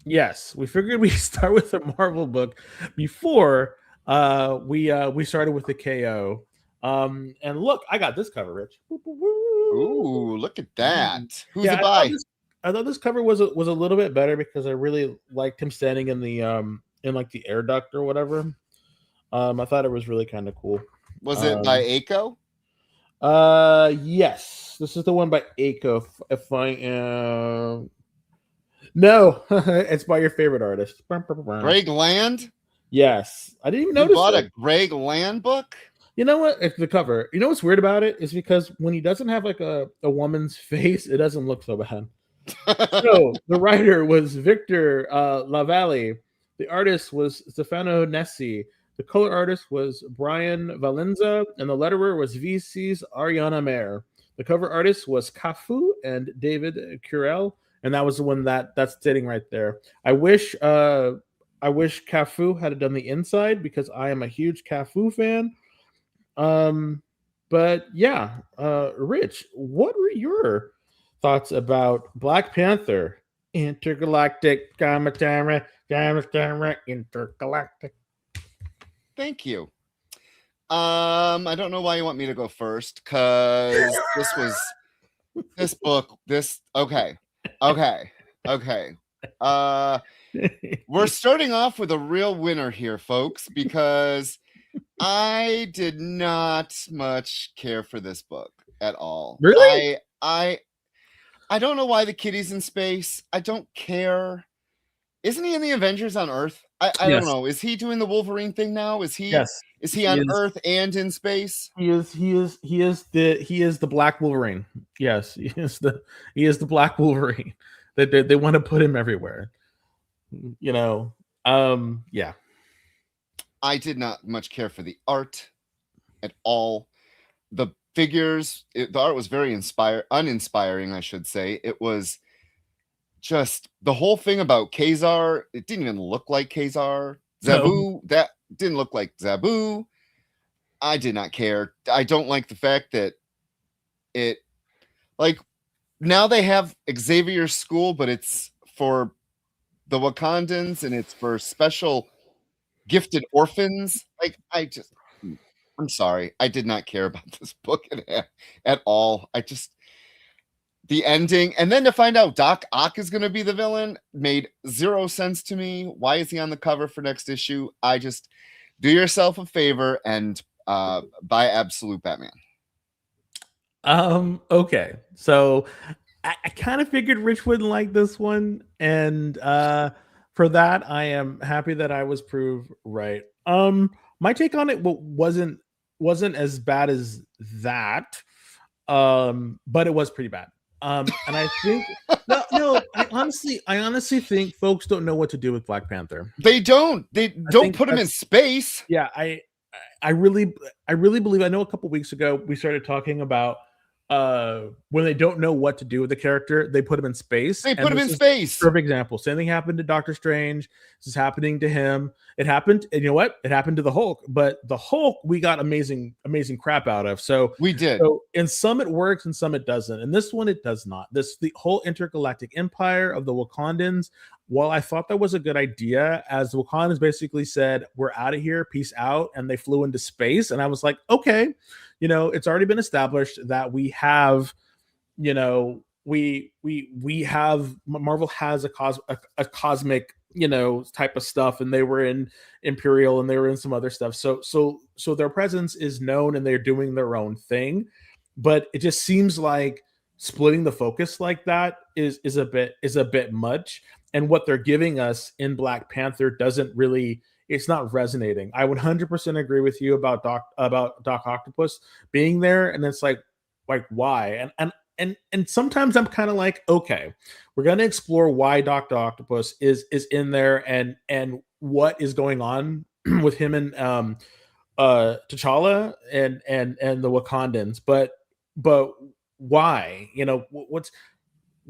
Yes, we figured we'd start with a Marvel book before we started with the KO. And look, I got this cover, Rich. Ooh, look at that. Who's it by? I thought this cover was a little bit better because I really liked him standing in the like the air duct or whatever. I thought it was really kind of cool. Was it by Aiko? Yes, this is the one by Aiko. If I am no, it's by your favorite artist, Greg Land. Yes, I didn't even notice. You bought a Greg Land book. You know what? It's the cover. You know what's weird about it is because when he doesn't have like a woman's face, it doesn't look so bad. So the writer was Victor Lavalle. The artist was Stefano Nessi. The color artist was Brian Valenza, and the letterer was VC's Ariana Mayer. The cover artist was Cafu and David Curel, and that was the one that's sitting right there. I wish Cafu had done the inside because I am a huge Cafu fan. But yeah, Rich, what were your thoughts about Black Panther? Intergalactic commentary, intergalactic. Thank you. I don't know why you want me to go first, because this book. Okay. We're starting off with a real winner here, folks, because I did not much care for this book at all. Really? I don't know why the kitty's in space. I don't care. Isn't he in the Avengers on Earth? I don't know. Is he doing the Wolverine thing now? Is he? Yes. Is he on Earth and in space? He is the Black Wolverine. Yes, he is the Black Wolverine. They want to put him everywhere. Yeah. I did not much care for the art at all. The figures, the art was very uninspiring, I should say. It was just the whole thing about Kazar. It didn't even look like Kazar. Zabu, that didn't look like Zabu. I did not care. I don't like the fact that it, like, now they have Xavier's school, but it's for the Wakandans and it's for special gifted orphans. Like, I'm sorry. I did not care about this book at all. The ending, and then to find out Doc Ock is going to be the villain made zero sense to me. Why is he on the cover for next issue? Do yourself a favor and buy Absolute Batman. Okay, so I kind of figured Rich wouldn't like this one, and for that, I am happy that I was proved right. My take on it wasn't as bad as that, but it was pretty bad. And I think no, I honestly think folks don't know what to do with Black Panther. They don't put him in space. Yeah, I really believe. I know a couple weeks ago we started talking about when they don't know what to do with the character, they put him in space. Perfect example. Same thing happened to Doctor Strange. This is happening to him. It happened, and you know what? It happened to the Hulk. But the Hulk, we got amazing crap out of. So we did. So in some it works, and some it doesn't. And this one it does not. The whole intergalactic empire of the Wakandans. While I thought that was a good idea, as the Wakandans basically said, "We're out of here, peace out," and they flew into space, and I was like, okay. It's already been established that we have, we have Marvel has a cosmic, type of stuff, and they were in Imperial and they were in some other stuff. So their presence is known and they're doing their own thing, but it just seems like splitting the focus like that is a bit much. And what they're giving us in Black Panther doesn't really. It's not resonating. I 100% agree with you about Doc Octopus being there, and it's like why? And sometimes I'm kind of like, okay, we're gonna explore why Dr. Octopus is in there and what is going on with him and T'Challa and the Wakandans, but why?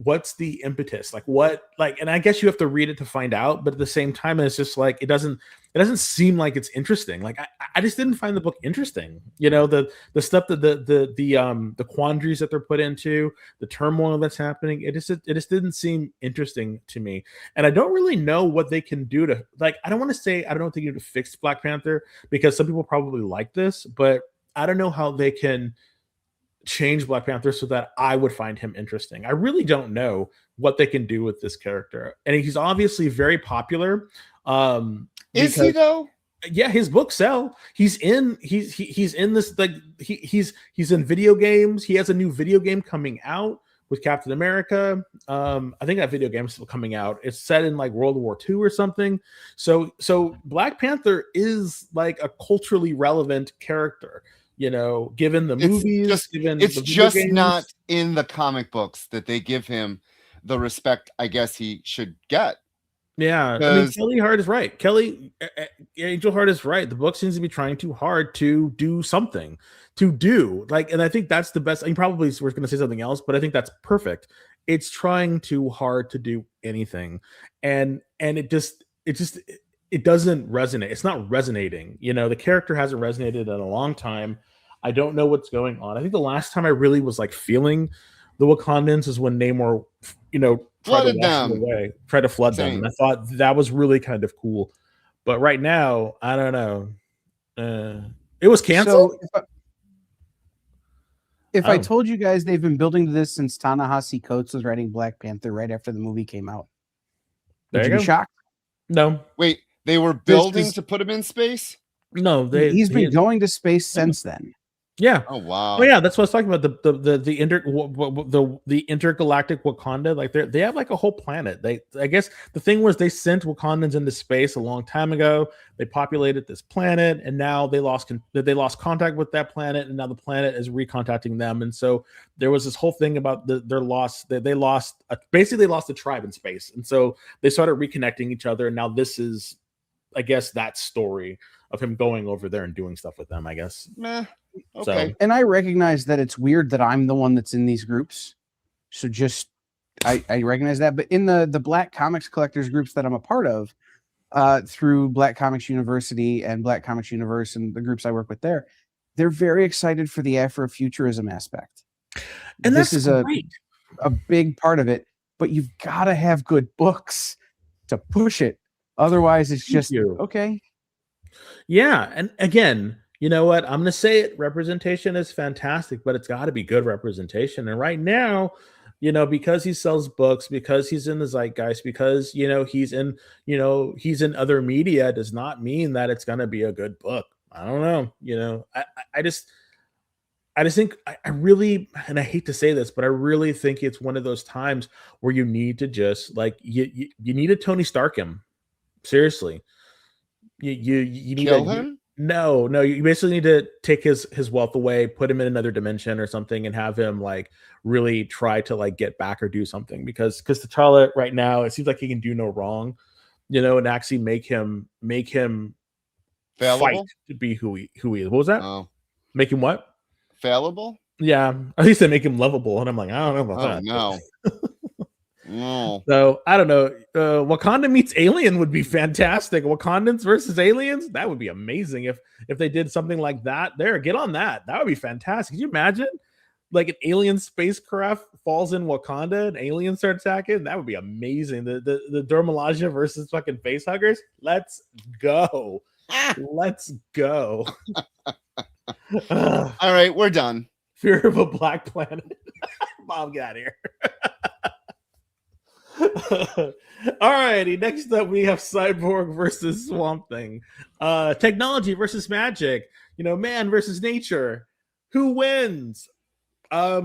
What's the impetus? And I guess you have to read it to find out, but at the same time, it's just like it doesn't seem like it's interesting. Like I just didn't find the book interesting. The stuff that the quandaries that they're put into, the turmoil that's happening, it just didn't seem interesting to me. And I don't really know what they can do to, I don't want to say I don't think you need to fix Black Panther, because some people probably like this, but I don't know how they can change Black Panther so that I would find him interesting. I really don't know what they can do with this character, and he's obviously very popular. Is he though? Yeah, his books sell. He's in this, he's in video games. He has a new video game coming out with Captain America. I think that video game is still coming out. It's set in World War II or something. So Black Panther is like a culturally relevant character. Given the movies, it's just not in the comic books that they give him the respect I guess he should get. Yeah, I mean, Kelly Hart is right. Angel Hart is right. The book seems to be trying too hard to do something, and I think that's the best. I mean, probably we're going to say something else, but I think that's perfect. It's trying too hard to do anything, and it doesn't resonate. It's not resonating. The character hasn't resonated in a long time. I don't know what's going on. I think the last time I really was feeling the Wakandans is when Namor, tried to flood them. And I thought that was really kind of cool. But right now, I don't know. It was canceled. So if I told you guys they've been building to this since Ta-Nehisi Coates was writing Black Panther right after the movie came out, would you be shocked? No. Wait, they were building to put him in space? No, he's been going to space since then. Yeah. Oh wow. Oh yeah, that's what I was talking about. The intergalactic Wakanda. They have a whole planet. I guess the thing was they sent Wakandans into space a long time ago. They populated this planet, and now they lost contact with that planet, and now the planet is recontacting them. And so there was this whole thing about their loss. They lost a tribe in space, and so they started reconnecting each other. And now this is, I guess, that story of him going over there and doing stuff with them, I guess. Meh. Okay. And I recognize that it's weird that I'm the one that's in these groups. So I recognize that. But in the Black Comics collectors groups that I'm a part of, through Black Comics University and Black Comics Universe and the groups I work with there, they're very excited for the Afrofuturism aspect. And this is a big part of it. But you've got to have good books to push it. Otherwise, it's just okay. Yeah. And again, you know what? I'm going to say it. Representation is fantastic, but it's got to be good representation. And right now, because he sells books, because he's in the zeitgeist, because, he's in other media, does not mean that it's going to be a good book. I don't know. I just think I really, and I hate to say this, but I really think it's one of those times where you need to just like you need to Tony Stark him. Seriously, you need kill to, him. No, you basically need to take his wealth away, put him in another dimension or something, and have him like really try to like get back or do something, because T'Challa right now, it seems like he can do no wrong, and actually make him Fallible? fight to be who he is. What was that? Oh. Make him what? Fallible? Yeah, at least they make him lovable, and I'm like, I don't know about that. No. No. So I don't know. Wakanda meets Alien would be fantastic. Wakandans versus aliens, that would be amazing if they did something like that. There, get on that. That would be fantastic. Can you imagine? Like an alien spacecraft falls in Wakanda and aliens start attacking. That would be amazing. The Dermalaja versus fucking face huggers. Let's go. Let's go. All right, we're done. Fear of a Black Planet. Mom, get out of here. All righty. Next up, we have Cyborg versus Swamp Thing. Technology versus magic. Man versus nature. Who wins? All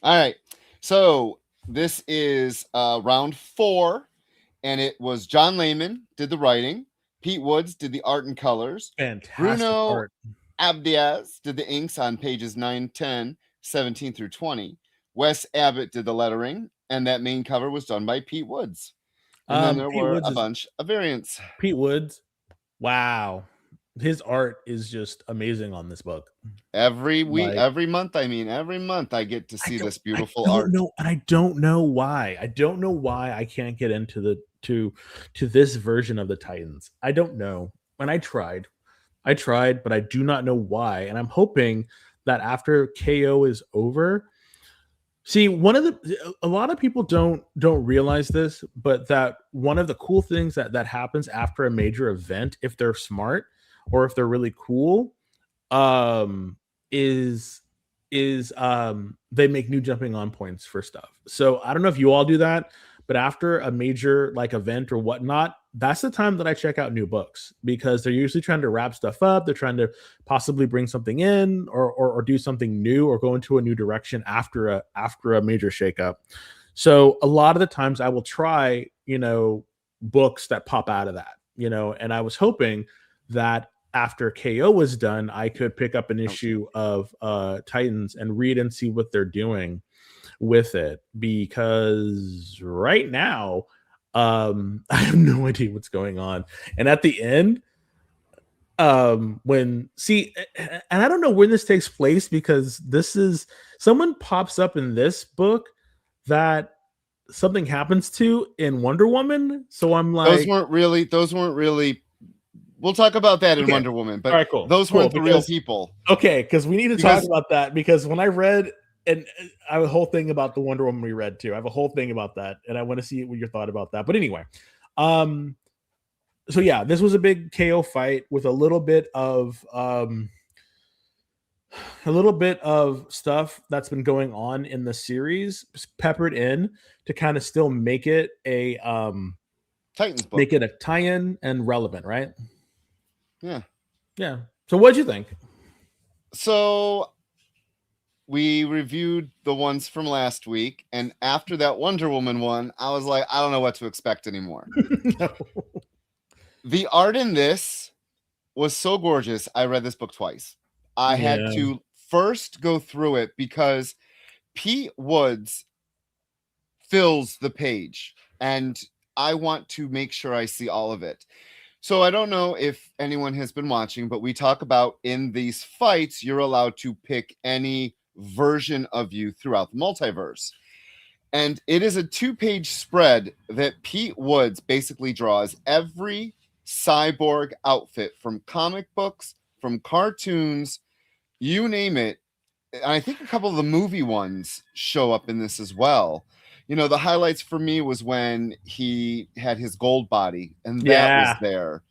right. So this is round 4, and it was John Layman did the writing. Pete Woods did the art and colors. Fantastic Bruno art. Abdiaz did the inks on pages 9, 10, 17 through 20. Wes Abbott did the lettering, and that main cover was done by Pete Woods. And then there were a bunch of variants. Pete Woods, wow. His art is just amazing on this book. Every week, every month I get to see this beautiful art. And I don't know why. I don't know why I can't get into to this version of the Titans. I don't know. And I tried, but I do not know why. And I'm hoping that after KO is over, see, a lot of people don't realize this, but that one of the cool things that happens after a major event, if they're smart or if they're really cool, is they make new jumping on points for stuff. So I don't know if you all do that, but after a major like event or whatnot, that's the time that I check out new books, because they're usually trying to wrap stuff up. They're trying to possibly bring something in or do something new or go into a new direction after a major shakeup. So a lot of the times I will try, books that pop out of that, and I was hoping that after KO was done, I could pick up an issue of Titans and read and see what they're doing with it, because right now I have no idea what's going on. And at the end, and I don't know when this takes place, because this is someone pops up in this book that something happens to in Wonder Woman. So I'm like, those weren't really. We'll talk about that in Wonder Woman, but all right, cool. Those weren't the real people. Okay, because we need to talk about that, because when I read, and I have a whole thing about the Wonder Woman we read too. I have a whole thing about that, and I want to see what your thought about that. But anyway, so yeah, this was a big KO fight with a little bit of stuff that's been going on in the series peppered in to kind of still make it a Titans book, make it a tie-in and relevant, right? Yeah. So what'd you think? So we reviewed the ones from last week, and after that Wonder Woman one, I was like, I don't know what to expect anymore. No. The art in this was so gorgeous. I read this book twice. I had to first go through it because Pete Woods fills the page, and I want to make sure I see all of it. So I don't know if anyone has been watching, but we talk about in these fights, you're allowed to pick any version of you throughout the multiverse. And it is a 2-page spread that Pete Woods basically draws every cyborg outfit from comic books, from cartoons, you name it. And I think a couple of the movie ones show up in this as well. The highlights for me was when he had his gold body, and that was there.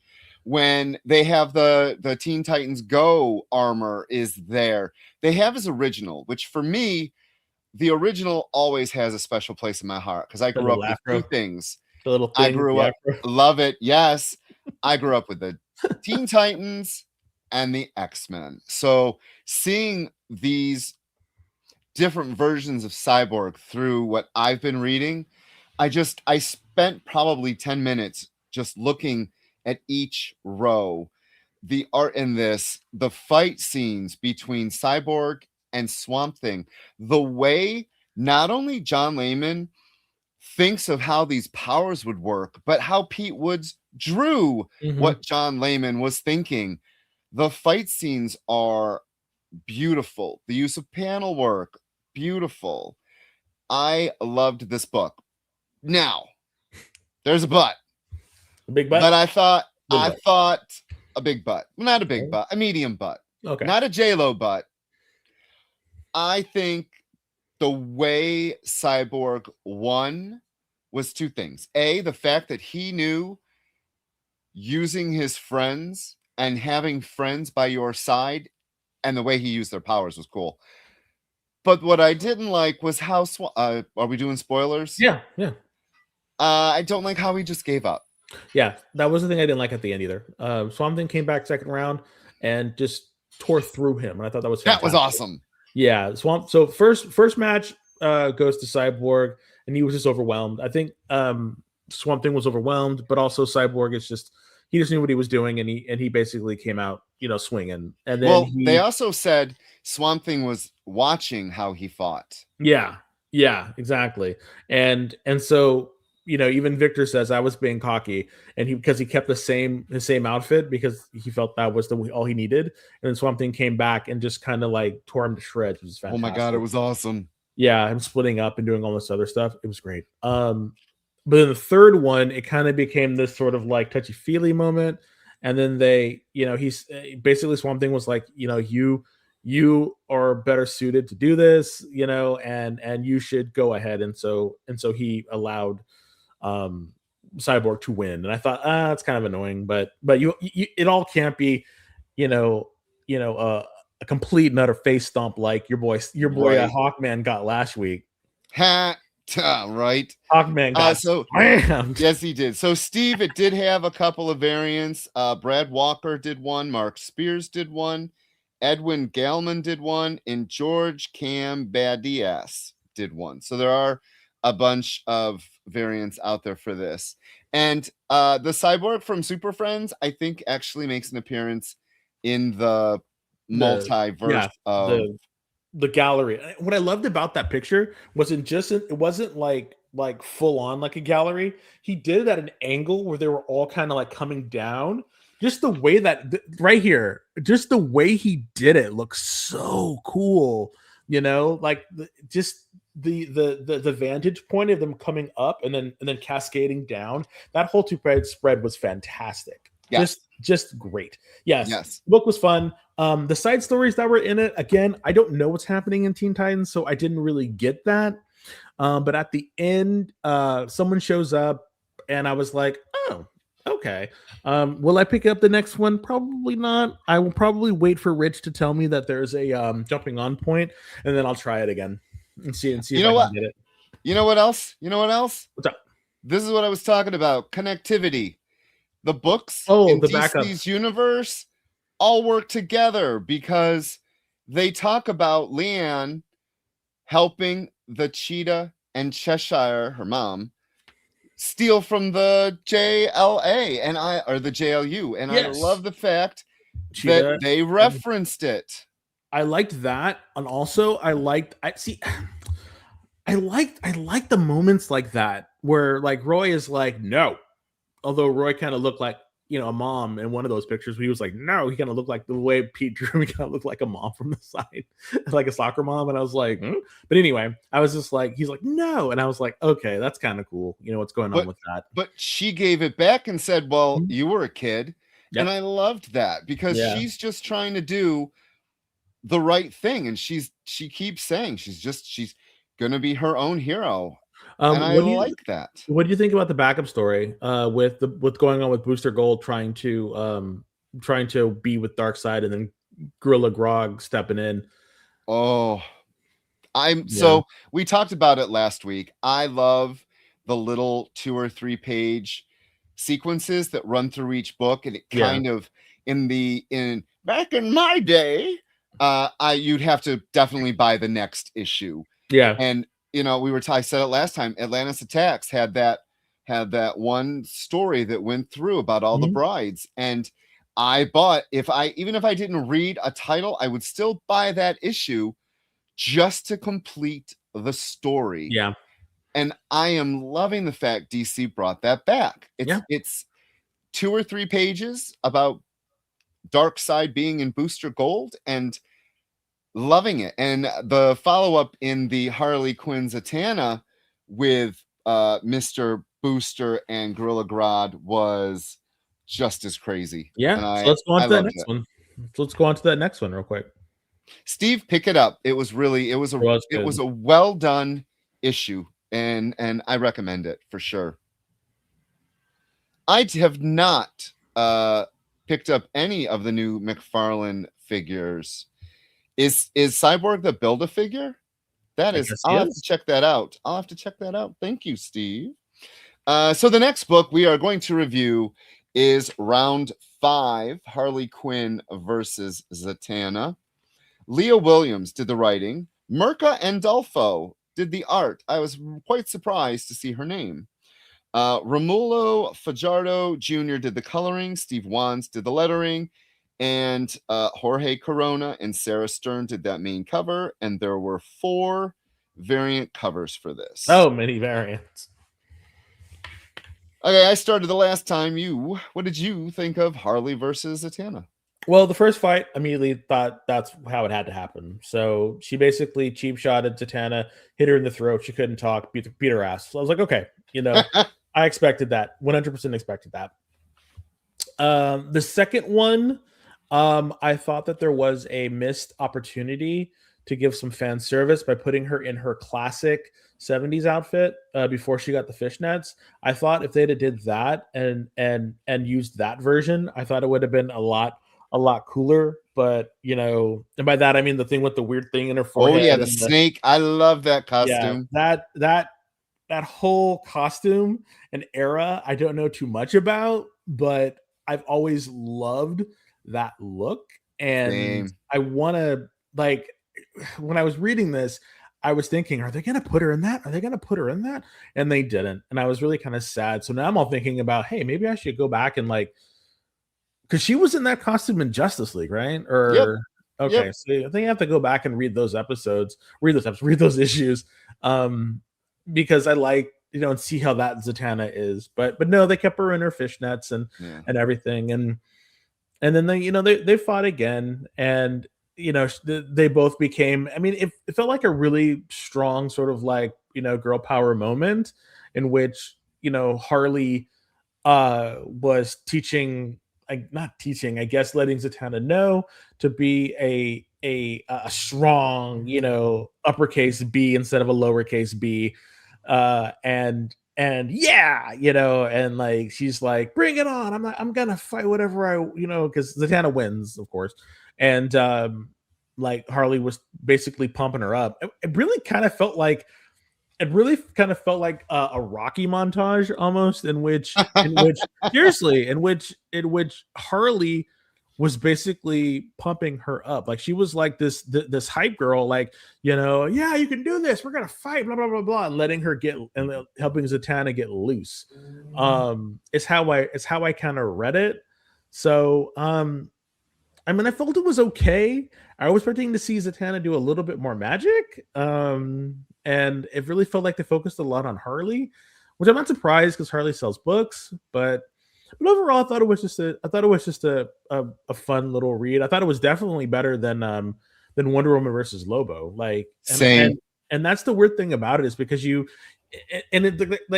When they have the Teen Titans Go armor is there. They have his original, which for me, the original always has a special place in my heart, because I grew up with 2 things. The little thing, I grew up, love it. Yes. I grew up with the Teen Titans and the X-Men. So seeing these different versions of Cyborg through what I've been reading, I spent probably 10 minutes just looking at each row. The art in this, the fight scenes between Cyborg and Swamp Thing, the way not only John Layman thinks of how these powers would work, but how Pete Woods drew what John Layman was thinking. The fight scenes are beautiful. The use of panel work, beautiful. I loved this book. Now, there's a but. A big butt? But I thought a big butt. Not a big butt, a medium butt. Okay. Not a J-Lo butt. I think the way Cyborg won was two things. A, the fact that he knew using his friends and having friends by your side and the way he used their powers was cool. But what I didn't like was how are we doing spoilers? Yeah. I don't like how he just gave up. Yeah, that was the thing I didn't like at the end either. Swamp Thing came back second round and just tore through him, and I thought that was fantastic. That was awesome. Yeah, So first match goes to Cyborg, and he was just overwhelmed. I think Swamp Thing was overwhelmed, but also Cyborg is he just knew what he was doing, and he basically came out, swinging. And then they also said Swamp Thing was watching how he fought. Yeah, exactly. And so even Victor says I was being cocky, and because he kept his same outfit because he felt that was all he needed. And then Swamp Thing came back and just kind of like tore him to shreds, which was fantastic. Oh my god, it was awesome. Yeah, him splitting up and doing all this other stuff. It was great. But in the third one, it kind of became this sort of like touchy-feely moment. And then he's basically Swamp Thing was like, you are better suited to do this, and you should go ahead. And so he allowed Cyborg to win. And I thought, it's kind of annoying, but you it all can't be, a complete and utter face stomp like your boy right. Hawkman got last week. Right. Hawkman got slammed. Yes, he did. So Steve, it did have a couple of variants. Brad Walker did one, Mark Spears did one, Edwin Gallman did one, and George Cambadias did one. So there are a bunch of variants out there for this. And the Cyborg from Super Friends, I think, actually makes an appearance in the multiverse of the gallery. What I loved about that picture it wasn't like full on like a gallery. He did it at an angle where they were all kind of like coming down. Just the way that right here, just the way he did it looks so cool. Like just the vantage point of them coming up and then cascading down. That whole two-page spread was fantastic. Yes. Just great. Yes. The book was fun. The side stories that were in it, again, I don't know what's happening in Teen Titans, so I didn't really get that. But at the end, someone shows up, and I was like, oh, okay. Will I pick up the next one? Probably not. I will probably wait for Rich to tell me that there's a jumping on point, and then I'll try it again and see if I can get it. You know what else? What's up? This is what I was talking about. Connectivity. The books in the DC's universe all work together because they talk about Leanne helping the Cheetah and Cheshire, her mom, steal from the JLA or the JLU. And yes. I love the fact that they referenced it. I liked that. And also I liked the moments like that where like Roy is like, no. Although Roy kind of looked like, a mom in one of those pictures, he was like, no, he kind of looked like the way Pete drew. He kind of looked like a mom from the side, like a soccer mom. And I was like, But anyway, I was just like, he's like, no. And I was like, okay, that's kind of cool. What's going on with that. But she gave it back and said, well, you were a kid. Yep. And I loved that because she's just trying to do the right thing. And she keeps saying she's going to be her own hero. And I like that. What do you think about the backup story with going on with Booster Gold trying to be with Darkseid and then Gorilla Grodd stepping in? Oh, so we talked about it last week. I love the little 2 or 3 page sequences that run through each book, and it kind of back in my day, you'd have to definitely buy the next issue. Yeah. And I said it last time, Atlantis Attacks had that one story that went through about all the brides, and I bought, even if I didn't read a title, I would still buy that issue just to complete the story. Yeah. And I am loving the fact DC brought that back. It's 2 or 3 pages about Darkseid being in Booster Gold, and loving it. And the follow-up in the Harley Quinn Zatanna with Mr. Booster and Gorilla Grodd was just as crazy. Yeah. And so let's go on to that next one. Let's go on to that next one real quick. Steve, pick it up. It was a well done issue, and I recommend it for sure. I have not picked up any of the new McFarlane figures. Is Cyborg the Build-A-Figure? I'll have to check that out. Thank you, Steve. So the next book we are going to review is Round 5, Harley Quinn versus Zatanna. Leah Williams did the writing. Mirka Andolfo did the art. I was quite surprised to see her name. Romulo Fajardo Jr. did the coloring. Steve Wands did the lettering. And Jorge Corona and Sarah Stern did that main cover. And there were 4 variant covers for this. Oh, many variants. Okay, I started the last time. What did you think of Harley versus Zatanna? Well, the first fight, immediately thought that's how it had to happen. So she basically cheap shotted Zatanna, hit her in the throat. She couldn't talk, beat her ass. So I was like, okay, I expected that. 100% expected that. The second one, I thought that there was a missed opportunity to give some fan service by putting her in her classic 70s outfit before she got the fishnets. I thought if they'd have did that and used that version, I thought it would have been a lot cooler. But and by that I mean the thing with the weird thing in her forehead. Oh yeah, the snake. I love that costume. Yeah, that whole costume and era I don't know too much about, but I've always loved that look. And Same. I want to, like, when I was reading this, I was thinking, are they going to put her in that? Are they going to put her in that? And they didn't. And I was really kind of sad. So now I'm all thinking about, hey, maybe I should go back and because she was in that costume in Justice League, right? Or yep. Okay, yep. So I think I have to go back and read those issues, because I like and see how that Zatanna is. But no, they kept her in her fishnets and everything, and then they fought again, and they both became. I mean, it felt like a really strong sort of girl power moment in which Harley was teaching. Not teaching, I guess, letting Zatanna know to be a strong, uppercase B instead of a lowercase b, and yeah, and she's like, bring it on. I'm gonna fight whatever because Zatanna wins, of course, and Harley was basically pumping her up. It really kind of felt like. It really kind of felt like a Rocky montage almost, in which Harley was basicing pumping her up. Like she was like this hype girl, yeah, you can do this. We're gonna fight, blah blah blah blah, and letting her helping Zatanna get loose. It's how I kind of read it. So I mean, I felt it was okay. I was expecting to see Zatanna do a little bit more magic. And it really felt like they focused a lot on Harley, which I'm not surprised because Harley sells books. But overall, I thought it was just a fun little read. I thought it was definitely better than Wonder Woman versus Lobo. Same. And that's the weird thing about it, is because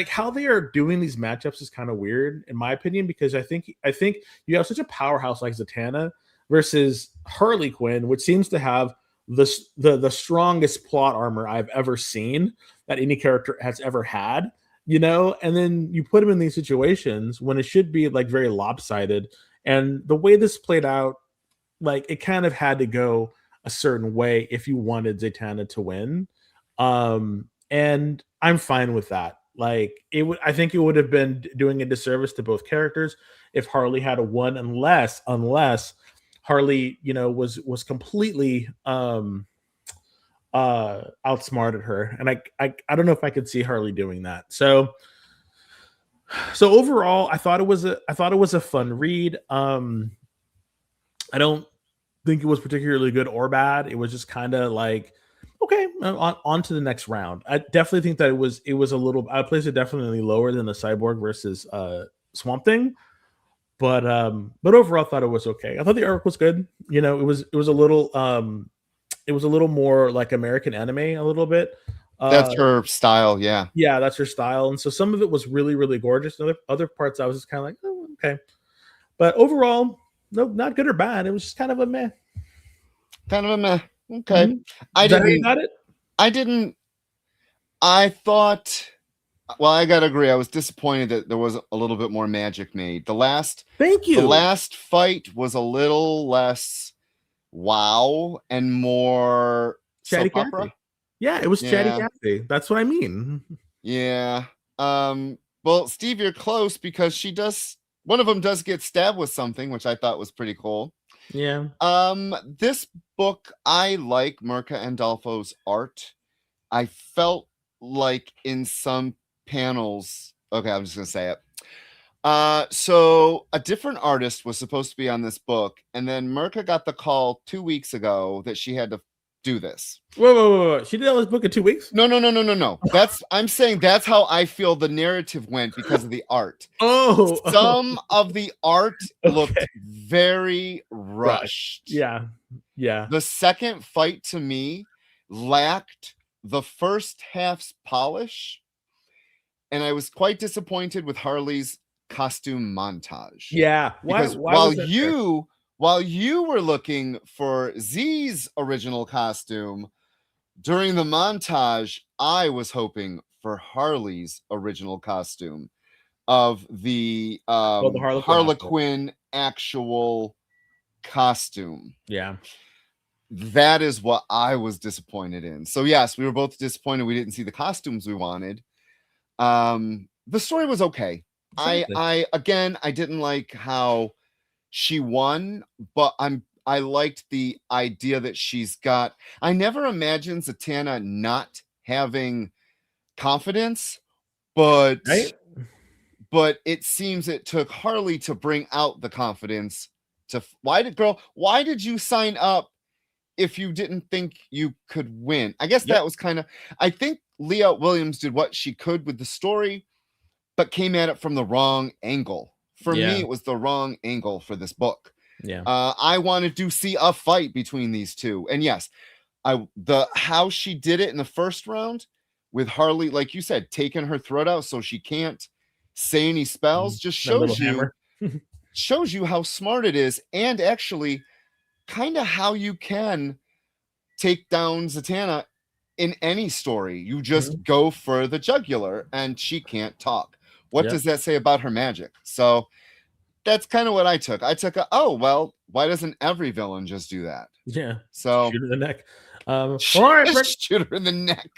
how they are doing these matchups is kind of weird in my opinion, because I think you have such a powerhouse like Zatanna versus Harley Quinn, which seems to have the strongest plot armor I've ever seen that any character has ever had, and then you put them in these situations when it should be very lopsided. And the way this played out, it kind of had to go a certain way if you wanted Zatanna to win. And I'm fine with that. Like I think it would have been doing a disservice to both characters if Harley had a won, unless Harley, was completely outsmarted her, and I don't know if I could see Harley doing that. So overall, I thought it was a fun read. I don't think it was particularly good or bad. It was just kind of like, okay, on to the next round. I definitely think that it was a little. I placed it definitely lower than the Cyborg versus Swamp Thing, but overall, I thought it was okay. I thought the arc was good. It was a little more like American anime a little bit. That's her style, yeah. Yeah, that's her style, and so some of it was really, really gorgeous. And other parts, I was just kind of like, oh, okay. But overall, no, not good or bad. It was just kind of a meh. Kind of a meh. Okay. Mm-hmm. I thought, well, I gotta agree. I was disappointed that there was a little bit more magic made. The last fight was a little less wow and more chatty soap opera. Yeah, it was chatty Cathy. That's what I mean. Yeah. Well, Steve, you're close because one of them does get stabbed with something, which I thought was pretty cool. Yeah. This book, I like Mirka Andolfo's art. I felt like in some panels, okay, I'm just gonna say it. So a different artist was supposed to be on this book, and then Mirka got the call 2 weeks ago that she had to do this. Whoa. She did all this book in 2 weeks? No. I'm saying that's how I feel the narrative went because of the art. Some of the art looked very rushed. Yeah. The second fight to me lacked the first half's polish, and I was quite disappointed with Harley's costume montage. Yeah. Because while you were looking for Z's original costume, during the montage, I was hoping for Harley's original costume of the Harley Quinn actual costume. Yeah. That is what I was disappointed in. So yes, we were both disappointed we didn't see the costumes we wanted. The story was okay. I didn't like how she won, but I liked the idea that she's got. I never imagined Zatanna not having confidence, but it seems it took Harley to bring out the confidence. Why did you sign up if you didn't think you could win? I guess that was I think Leah Williams did what she could with the story, but came at it from the wrong angle. For me, it was the wrong angle for this book. Yeah. I wanted to see a fight between these two. And yes, how she did it in the first round with Harley, like you said, taking her throat out so she can't say any spells, just shows you how smart it is, and actually kind of how you can take down Zatanna in any story. You just go for the jugular, and she can't talk. What does that say about her magic? So that's kind of what I took. I took why doesn't every villain just do that? Yeah. So shoot her in the neck. All right, shoot her in the neck.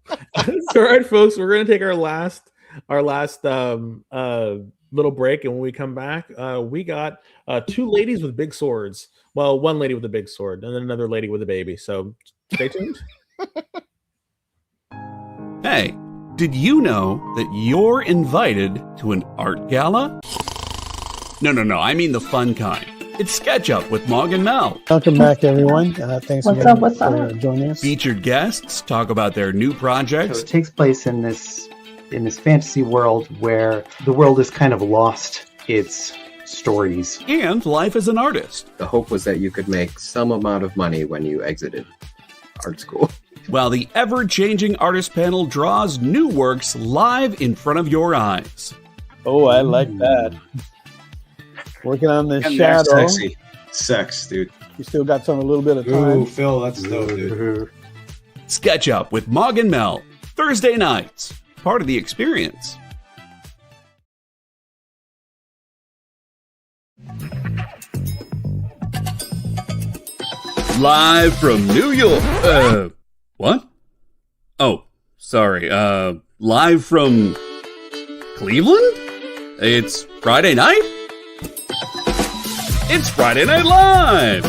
All right, folks, we're gonna take our last little break, and when we come back, we got two ladies with big swords. Well, one lady with a big sword, and then another lady with a baby. So stay tuned. Hey, did you know that you're invited to an art gala? No, I mean the fun kind. It's SketchUp with Mog and Mel. Welcome back, everyone. Thanks again for joining us. Featured guests talk about their new projects. So it takes place in this fantasy world where the world has kind of lost its stories. And life as an artist. The hope was that you could make some amount of money when you exited art school. While the ever-changing artist panel draws new works live in front of your eyes. Oh, I like that. Working on this shadow. Sexy. Sex, dude. You still got a little bit of time. Ooh, Phil, that's dope, dude. SketchUp with Mog and Mel. Thursday nights. Part of the experience. Live from New York. What? Oh, sorry. Live from Cleveland? It's Friday night? It's Friday Night Live!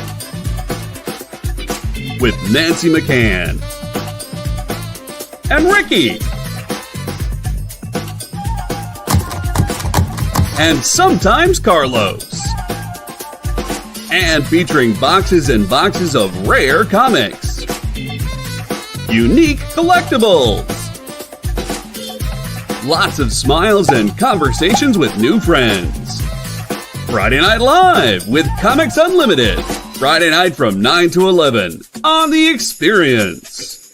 With Nancy McCann. And Ricky. And sometimes Carlos. And featuring boxes and boxes of rare comics. Unique collectibles. Lots of smiles and conversations with new friends. Friday Night Live with Comics Unlimited. Friday night from 9 to 11 on The Experience.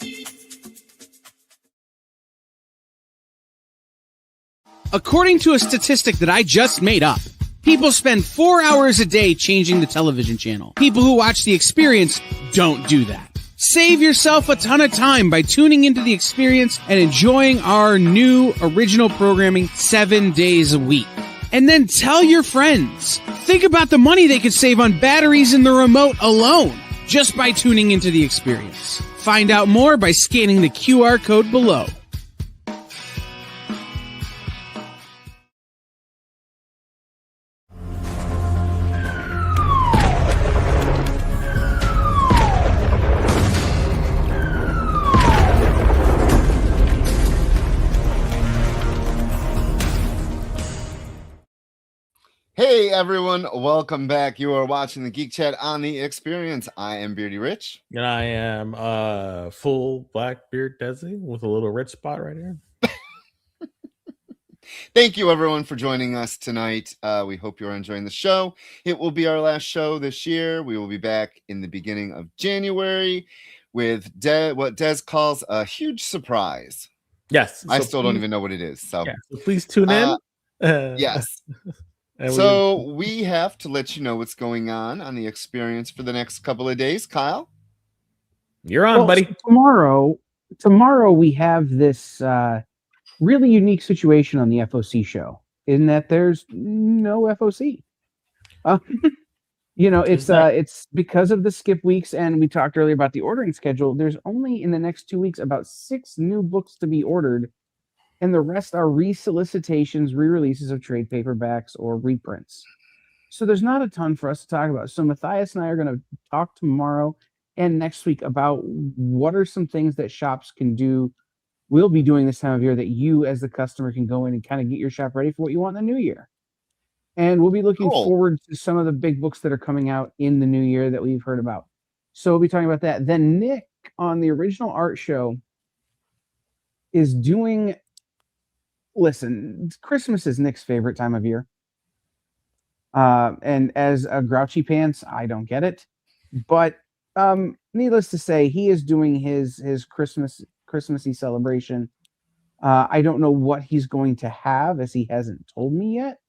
According to a statistic that I just made up, people spend 4 hours a day changing the television channel. People who watch The Experience don't do that. Save yourself a ton of time by tuning into The Experience and enjoying our new original programming 7 days a week. And then tell your friends. Think about the money they could save on batteries in the remote alone just by tuning into The Experience. Find out more by scanning the QR code below. Hey everyone, welcome back. You are watching the Geek Chat on The Experience. I am Beardy Rich. And I am full black beard Desi with a little rich spot right here. Thank you everyone for joining us tonight. We hope you're enjoying the show. It will be our last show this year. We will be back in the beginning of January with what Des calls a huge surprise. Yes. I still don't even know what it is. So, so please tune in. Yes. So we have to let you know what's going on The Experience for the next couple of days. Kyle, you're on, buddy. So tomorrow we have this really unique situation on the FOC show, in that there's no FOC. It's because of the skip weeks, and we talked earlier about the ordering schedule. There's only in the next 2 weeks about 6 new books to be ordered. And the rest are re-solicitations, re-releases of trade paperbacks or reprints. So there's not a ton for us to talk about. So Matthias and I are going to talk tomorrow and next week about what are some things that shops can do, we'll be doing this time of year, that you as the customer can go in and kind of get your shop ready for what you want in the new year. And we'll be looking forward to some of the big books that are coming out in the new year that we've heard about. So we'll be talking about that. Then Nick on the original art show is doing... Listen, Christmas is Nick's favorite time of year. And as a grouchy pants, I don't get it. But needless to say, he is doing his Christmassy celebration. I don't know what he's going to have, as he hasn't told me yet.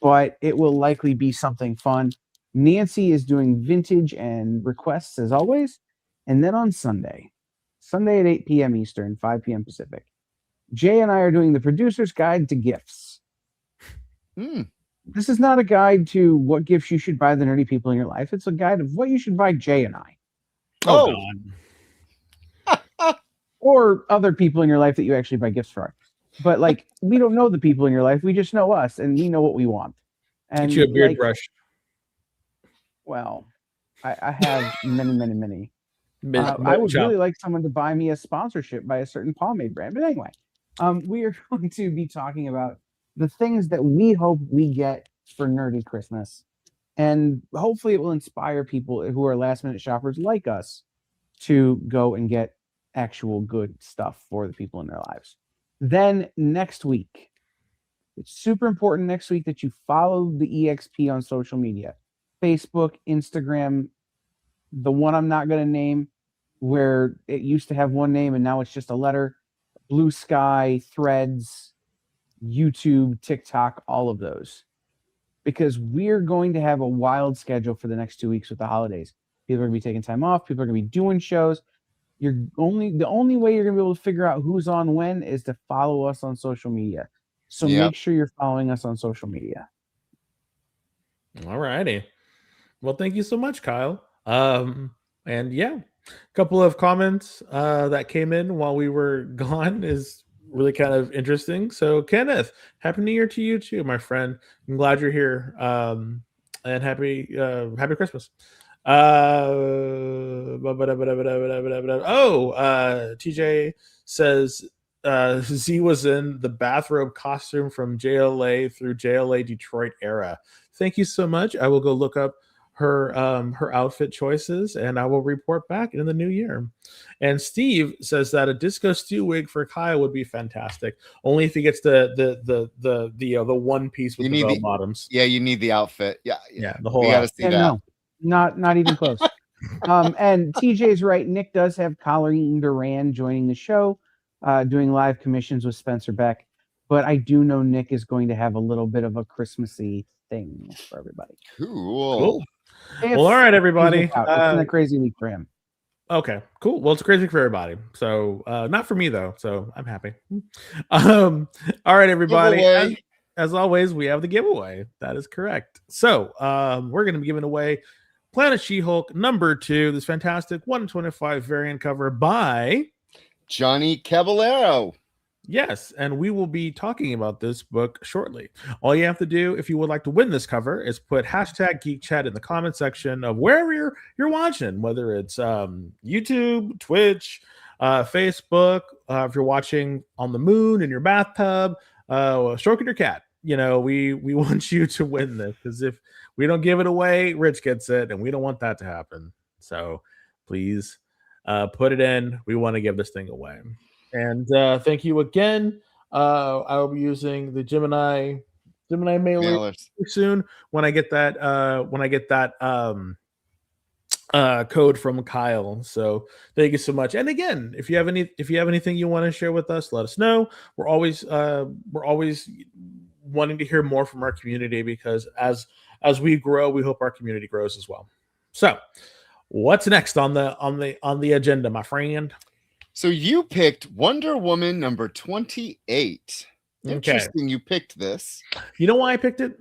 But it will likely be something fun. Nancy is doing vintage and requests, as always. And then on Sunday at 8 p.m. Eastern, 5 p.m. Pacific, Jay and I are doing the producer's guide to gifts. This is not a guide to what gifts you should buy the nerdy people in your life. It's a guide of what you should buy Jay and I. Oh, God. Or other people in your life that you actually buy gifts for. But we don't know the people in your life. We just know us, and we know what we want. And get you a beard brush. Well, I have many. I would really like someone to buy me a sponsorship by a certain pomade brand. But anyway, we are going to be talking about the things that we hope we get for Nerdy Christmas. And hopefully it will inspire people who are last-minute shoppers like us to go and get actual good stuff for the people in their lives. Then next week, it's super important next week that you follow the EXP on social media. Facebook, Instagram, the one I'm not going to name, where it used to have one name and now it's just a letter, Blue Sky, Threads, YouTube, TikTok, all of those. Because we're going to have a wild schedule for the next 2 weeks with the holidays. People are going to be taking time off. People are going to be doing shows. The only way you're going to be able to figure out who's on when is to follow us on social media. So make sure you're following us on social media. All righty. Well, thank you so much, Kyle. And yeah, a couple of comments that came in while we were gone is really kind of interesting. So, Kenneth, happy New Year to you too, my friend. I'm glad you're here. And happy Christmas. TJ says Z was in the bathrobe costume from JLA through JLA Detroit era. Thank you so much. I will go look up her outfit choices and I will report back in the new year. And Steve says that a disco stew wig for Kyle would be fantastic, only if he gets the one piece with the bell bottoms. Yeah, you need the outfit. Yeah, the whole. We gotta see that. No, not even close. And TJ's right. Nick does have Colleen Duran joining the show, doing live commissions with Spencer Beck. But I do know Nick is going to have a little bit of a Christmassy thing for everybody. Cool. Well, all right, everybody. It's been a crazy week for him. Okay, cool. Well, it's crazy for everybody. So not for me though. So I'm happy. All right, everybody. As always, we have the giveaway. That is correct. So we're going to be giving away Planet She-Hulk #2, this fantastic 125 variant cover by Johnny Caballero. Yes, and we will be talking about this book shortly. All you have to do, if you would like to win this cover, is put hashtag Geek Chat in the comment section of wherever you're watching, whether it's YouTube, Twitch, Facebook, if you're watching on the moon in your bathtub, stroking your cat. We want you to win this, because if we don't give it away, Rich gets it, and we don't want that to happen. So please put it in. We want to give this thing away. And thank you again. I will be using the Gemini mailer soon when I get that code from Kyle. So thank you so much. And again, if you have anything you want to share with us, let us know. We're always wanting to hear more from our community, because as we grow, we hope our community grows as well. So what's next on the agenda, my friend? So you picked Wonder Woman #28. Interesting, you picked this. You know why I picked it?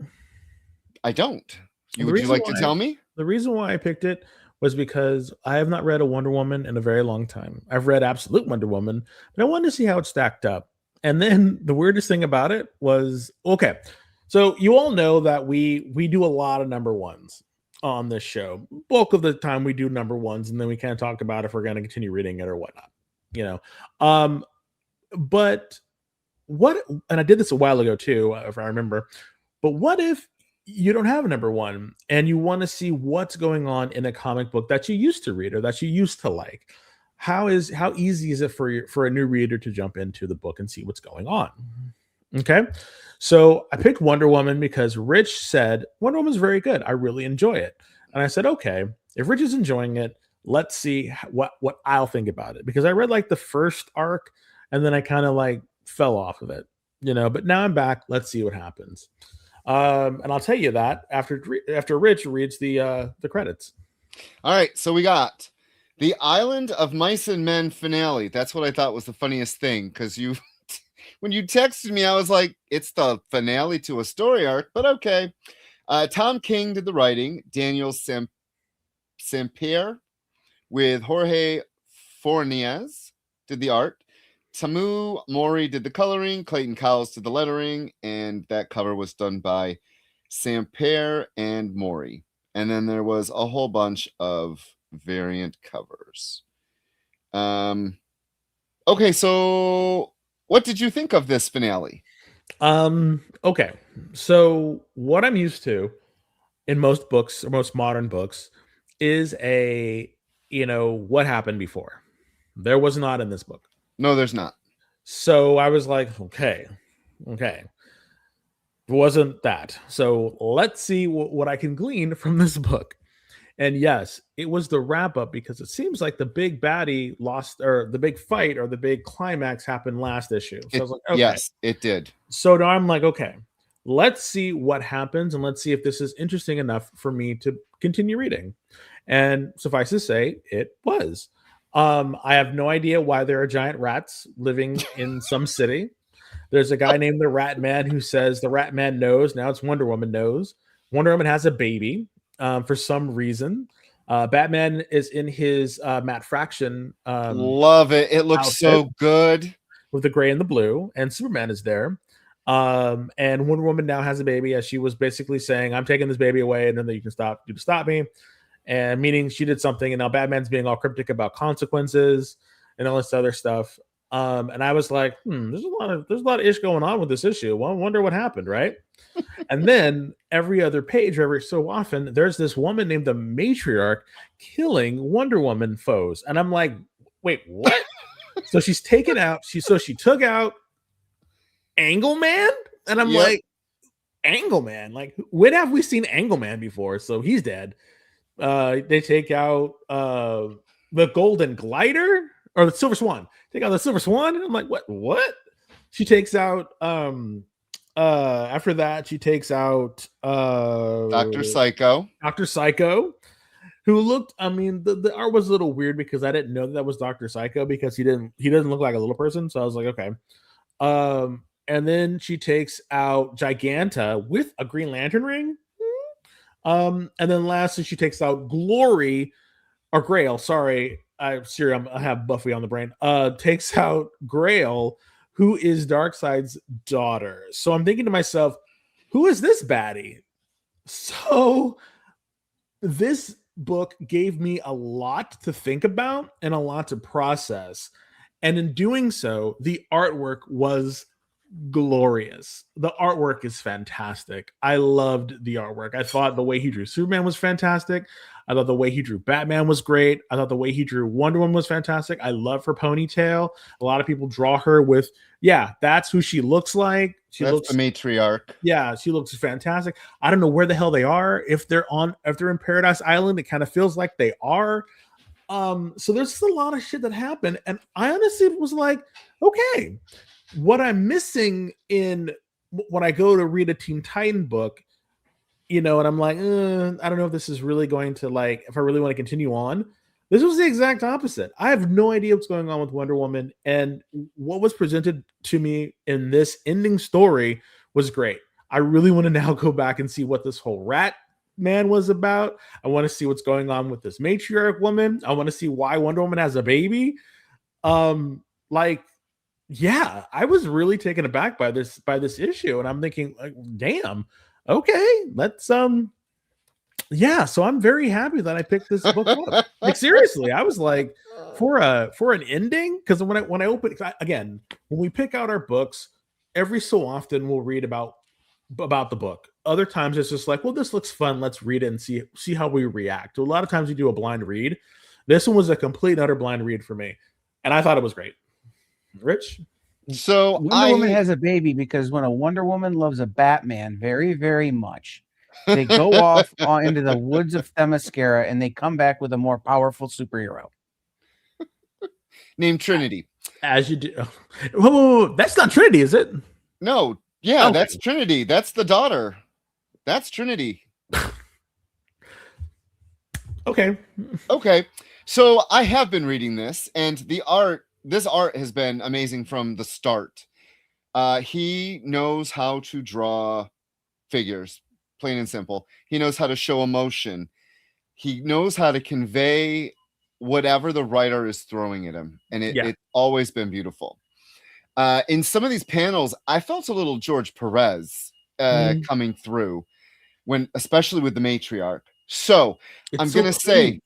I don't. Would you like to tell me? The reason why I picked it was because I have not read a Wonder Woman in a very long time. I've read Absolute Wonder Woman, but I wanted to see how it stacked up. And then the weirdest thing about it was, okay, so you all know that we do a lot of #1s on this show. Bulk of the time we do #1s, and then we kind of talk about if we're going to continue reading it or whatnot. But what, and I did this a while ago too, if I remember, but what if you don't have a #1 and you want to see what's going on in a comic book that you used to read or that you used to like? How easy is it for a new reader to jump into the book and see what's going on? Okay. So I picked Wonder Woman because Rich said Wonder Woman's very good. I really enjoy it. And I said, okay, if Rich is enjoying it, let's see what I'll think about it, because I read like the first arc and then I kind of like fell off of it, but now I'm back. Let's see what happens. And I'll tell you that after Rich reads the credits. All right. So we got the Island of Mice and Men finale. That's what I thought was the funniest thing, because when you texted me, I was like, it's the finale to a story arc, but okay. Tom King did the writing. Daniel Sampere with Jorge Fornés did the art. Tamu Mori did the coloring. Clayton Cowles did the lettering. And that cover was done by Sampere and Mori. And then there was a whole bunch of variant covers. Okay, so what did you think of this finale? Okay, so what I'm used to in most books, or most modern books, is what happened before. There was not in this book. No, there's not. So I was like, okay. It wasn't that. So let's see what I can glean from this book. And yes, it was the wrap up, because it seems like the big baddie lost, or the big fight, or the big climax happened last issue. So I was like, okay. Yes, it did. So now I'm like, okay, let's see what happens, and let's see if this is interesting enough for me to continue reading. And suffice to say, it was. I have no idea why there are giant rats living in some city. There's a guy named the Rat Man who says the Rat Man knows. Now it's Wonder Woman knows. Wonder Woman has a baby. For some reason, Batman is in his Matt Fraction. Love it. It looks outfit. So good. with the gray and the blue, and Superman is there. And Wonder Woman now has a baby, as she was basically saying, "I'm taking this baby away, and then you can stop me," and meaning she did something. And now Batman's being all cryptic about consequences and all this other stuff. And I was like, there's a lot of ish going on with this issue. Well, I wonder what happened, right? And then every other page, every so often, there's this woman named the Matriarch killing Wonder Woman foes. And I'm like, wait, what? So she's taken out. She took out Angleman? And I'm like, Angleman? Like, when have we seen Angleman before? So he's dead. They take out the Golden Glider or the Silver Swan. Take out the Silver Swan. And I'm like, what? She takes out after that, she takes out Dr. Psycho. Dr. Psycho, who looked, I mean, the art was a little weird because I didn't know that was Dr. Psycho because he doesn't look like a little person. So I was like, okay. And then she takes out Giganta with a Green Lantern ring. And then lastly, she takes out Glory or Grail. Sorry, I have Buffy on the brain. Takes out Grail, who is Darkseid's daughter. So I'm thinking to myself, who is this baddie? So this book gave me a lot to think about and a lot to process. And in doing so, the artwork was glorious. The artwork is fantastic. I loved the artwork. I thought the way he drew Superman was fantastic. I thought the way he drew Batman was great. I thought the way he drew Wonder Woman was fantastic. I love her ponytail. A lot of people draw her with, that's who she looks like. That's the matriarch. Yeah, she looks fantastic. I don't know where the hell they are. If they're in Paradise Island, it kind of feels like they are. So there's just a lot of shit that happened. And I honestly was like, okay, what I'm missing in when I go to read a Teen Titan book, and I'm like, I don't know if this is really going to, like, if I really want to continue on. This was the exact opposite. I have no idea what's going on with Wonder Woman, and what was presented to me in this ending story was great. I really want to now go back and see what this whole rat man was about. I want to see what's going on with this matriarch woman. I want to see why Wonder Woman has a baby. I was really taken aback by this issue, and I'm thinking, like, damn, okay, let's so I'm very happy that I picked this book up. Like, seriously, I was like, for an ending, because when I open again, when we pick out our books, every so often we'll read about the book. Other times it's just like, well, this looks fun, let's read it and see how we react. A lot of times we do a blind read. This one was a complete and utter blind read for me, and I thought it was great. Rich? So Wonder Woman has a baby because when a Wonder Woman loves a Batman very, very much, they go off into the woods of Themyscira and they come back with a more powerful superhero named Trinity. As you do. Whoa, that's not Trinity, is it? No. Yeah, okay. That's Trinity. That's the daughter. That's Trinity. Okay. So I have been reading this, and this art has been amazing from the start. He knows how to draw figures, plain and simple. He knows how to show emotion. He knows how to convey whatever the writer is throwing at him. And it's always been beautiful. In some of these panels, I felt a little George Perez coming through, especially with the matriarch. So I'm going to say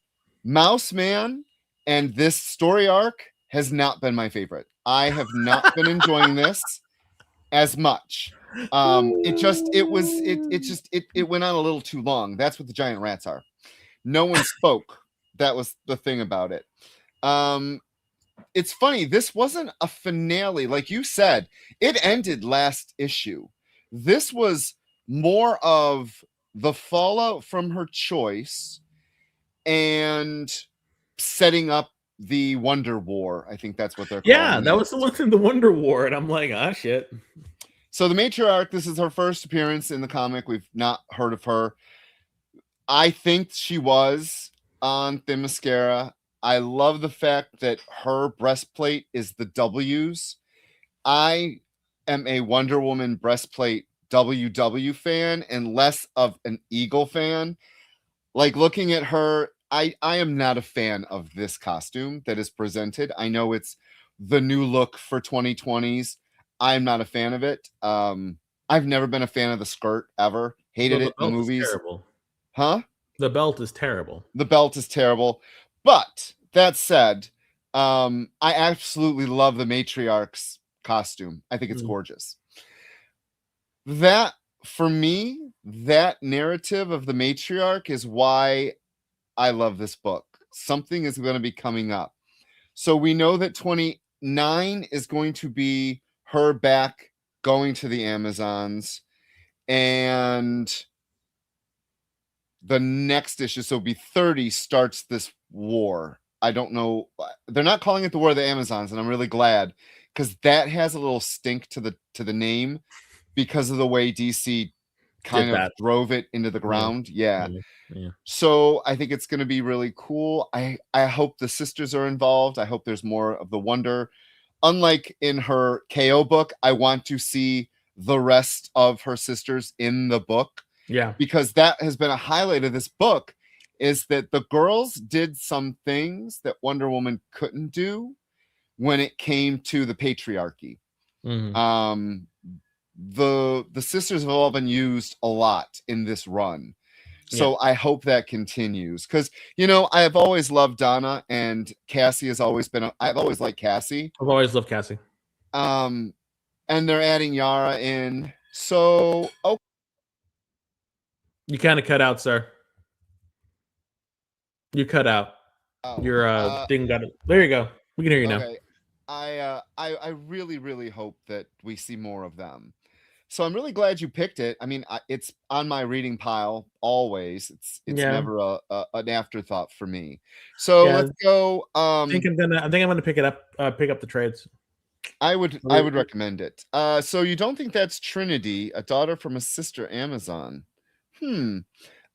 Mouse Man and this story arc has not been my favorite. I have not been enjoying this as much. It went on a little too long. That's what the giant rats are. No one spoke. That was the thing about it. It's funny. This wasn't a finale. Like you said, it ended last issue. This was more of the fallout from her choice and setting up the Wonder War. I think that's what they're calling it. That was the one thing, the Wonder War, and I'm like, shit. So the matriarch, this is her first appearance in the comic. We've not heard of her. I think she was on Themyscira. I love the fact that her breastplate is the W's. I am a Wonder Woman breastplate WW fan and less of an Eagle fan. Like, looking at her, I am not a fan of this costume that is presented. I know it's the new look for 2020s. I'm not a fan of it. I've never been a fan of the skirt ever. Hated it in the movies. Terrible. Huh? The belt is terrible. The belt is terrible. But that said, I absolutely love the matriarch's costume. I think it's gorgeous. That, for me, that narrative of the matriarch is why I love this book. Something is going to be coming up. So we know that 29 is going to be her back going to the Amazons. And the next issue, so it'll be 30, starts this war. I don't know. They're not calling it the War of the Amazons, and I'm really glad, because that has a little stink to the name because of the way DC kind of drove it into the ground. Yeah. So I think it's going to be really cool. I hope the sisters are involved. I hope there's more of the wonder. Unlike in her KO book, I want to see the rest of her sisters in the book. Yeah. Because that has been a highlight of this book, is that the girls did some things that Wonder Woman couldn't do when it came to the patriarchy. Mm-hmm. The sisters have all been used a lot in this run. So I hope that continues, because, you know, I've always loved Donna, and Cassie has always been, I've always liked Cassie. I've always loved Cassie. And they're adding Yara in. So, you kind of cut out, sir. You cut out. Your thing got it. There you go. We can hear you now. I really, really hope that we see more of them. So I'm really glad you picked it. I mean, it's on my reading pile always. It's never an afterthought for me. So let's go. I think I'm gonna pick it up. Pick up the trades. I would recommend it. So you don't think that's Trinity, a daughter from a sister Amazon?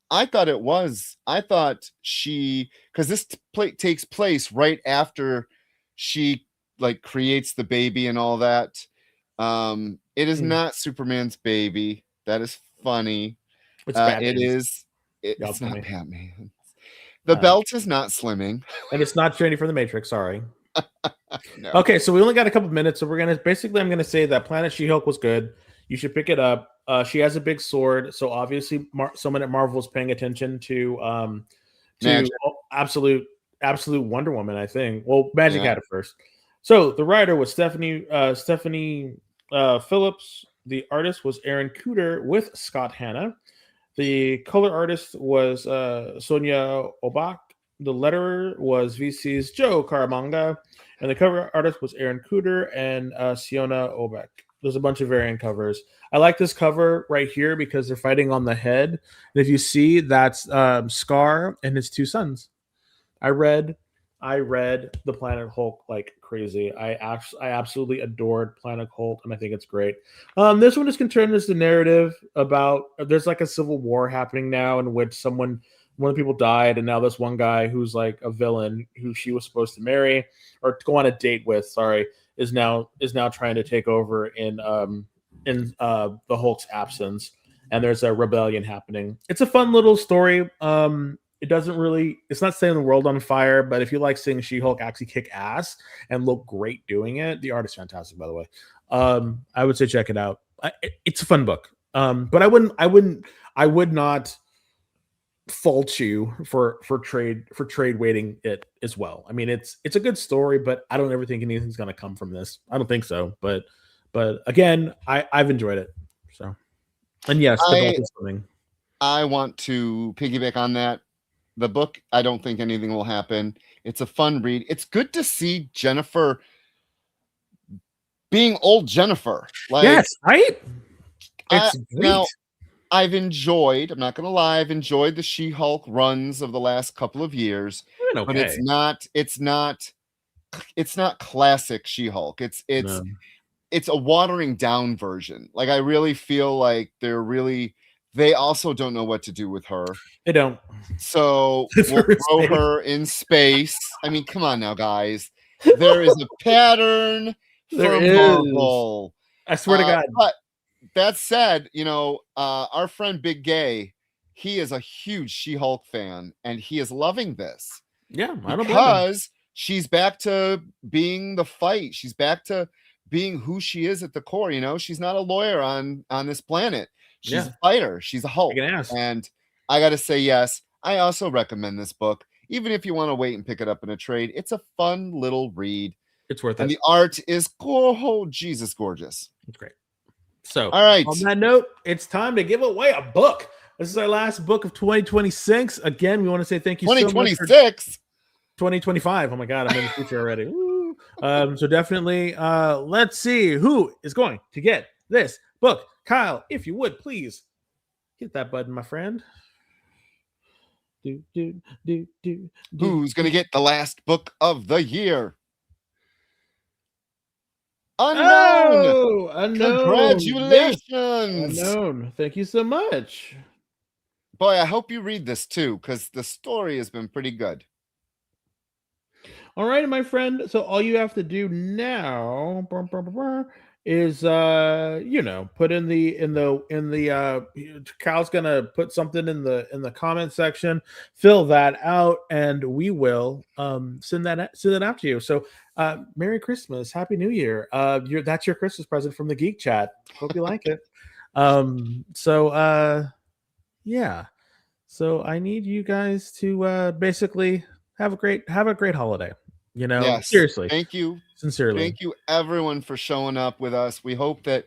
I thought it was. I thought because this takes place right after she creates the baby and all that. It is not Superman's baby. That is funny. It's not Batman. The belt is not slimming, and it's not Trinity from the Matrix. Sorry. No. Okay, so we only got a couple minutes, so I'm gonna say that Planet She-Hulk was good. You should pick it up. She has a big sword, so obviously someone at Marvel is paying attention to absolute Wonder Woman, I think. Well, Magic had it first. So the writer was Stephanie Phillips. The artist was Aaron Cooter with Scott Hanna. The color artist was Sonia Obak. The letterer was VC's Joe Caramanga. And the cover artist was Aaron Cooter and Siona Obak. There's a bunch of variant covers. I like this cover right here because they're fighting on the head. And if you see, that's Scar and his two sons. I read the Planet Hulk like crazy. I absolutely adored Planet Hulk, and I think it's great. This one is concerned as the narrative about there's like a civil war happening now in which one of the people died, and now this one guy who's like a villain who she was supposed to marry or to go on a date with, is now trying to take over in the Hulk's absence, and there's a rebellion happening. It's a fun little story. It's not setting the world on fire, but if you like seeing She-Hulk actually kick ass and look great doing it, the art is fantastic, by the way. I would say check it out. It's a fun book. But I would not fault you for trade waiting it as well. I mean, it's a good story, but I don't ever think anything's going to come from this. I don't think so. But again, I've enjoyed it. So, and yes, the book is coming. I want to piggyback on that. The book, I don't think anything will happen. It's a fun read. It's good to see Jennifer being old Jennifer. Yes, right? It's now, I'm not going to lie, I've enjoyed the She-Hulk runs of the last couple of years. Okay. But it's not classic She-Hulk. It's a watering down version. Like, I really feel like they also don't know what to do with her. They don't. So we'll throw her in space. I mean, come on now, guys. There is a pattern for Marvel. I swear to God. But that said, our friend Big Gay, he is a huge She-Hulk fan, and he is loving this. Yeah, I don't because she's back to being the fight. She's back to being who she is at the core. You know, she's not a lawyer on this planet. She's a fighter. She's a Hulk. And I got to say, yes, I also recommend this book. Even if you want to wait and pick it up in a trade, it's a fun little read. It's worth it. And the art is Jesus gorgeous. It's great. So, all right. On that note, it's time to give away a book. This is our last book of 2026. Again, we want to say thank you so much. 2026. 2025. Oh my God, I'm in the future already. Woo. So definitely, let's see who is going to get this book. Kyle, if you would please hit that button, my friend. Who's going to get the last book of the year? Unknown. Oh, Unknown. Congratulations. Yes. Unknown. Thank you so much. Boy, I hope you read this too, because the story has been pretty good. All right, my friend. So all you have to do now is put in the Kyle's gonna put something in the comment section, fill that out, and we will send that out to you. So Merry Christmas, Happy New Year. That's your Christmas present from the Geek Chat. Hope you like it. Yeah. So I need you guys to basically have a great holiday. You know, yes. Seriously. Thank you. Sincerely. Thank you everyone for showing up with us. We hope that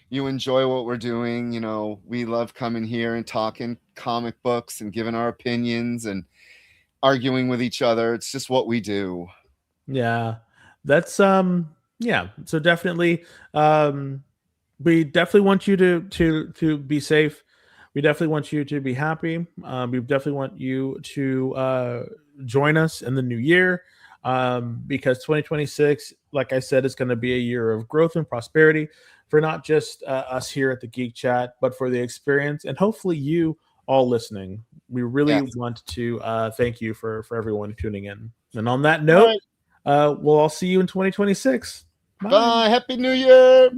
you enjoy what we're doing. You know, we love coming here and talking comic books and giving our opinions and arguing with each other. It's just what we do. Yeah. That's yeah. So definitely we definitely want you to be safe. We definitely want you to be happy. We definitely want you to join us in the new year. Because 2026, like I said, is going to be a year of growth and prosperity for not just us here at the Geek Chat, but for the experience and hopefully you all listening. We really want to thank you for everyone tuning in. And on that note, we'll all see you in 2026. Bye. Happy New Year.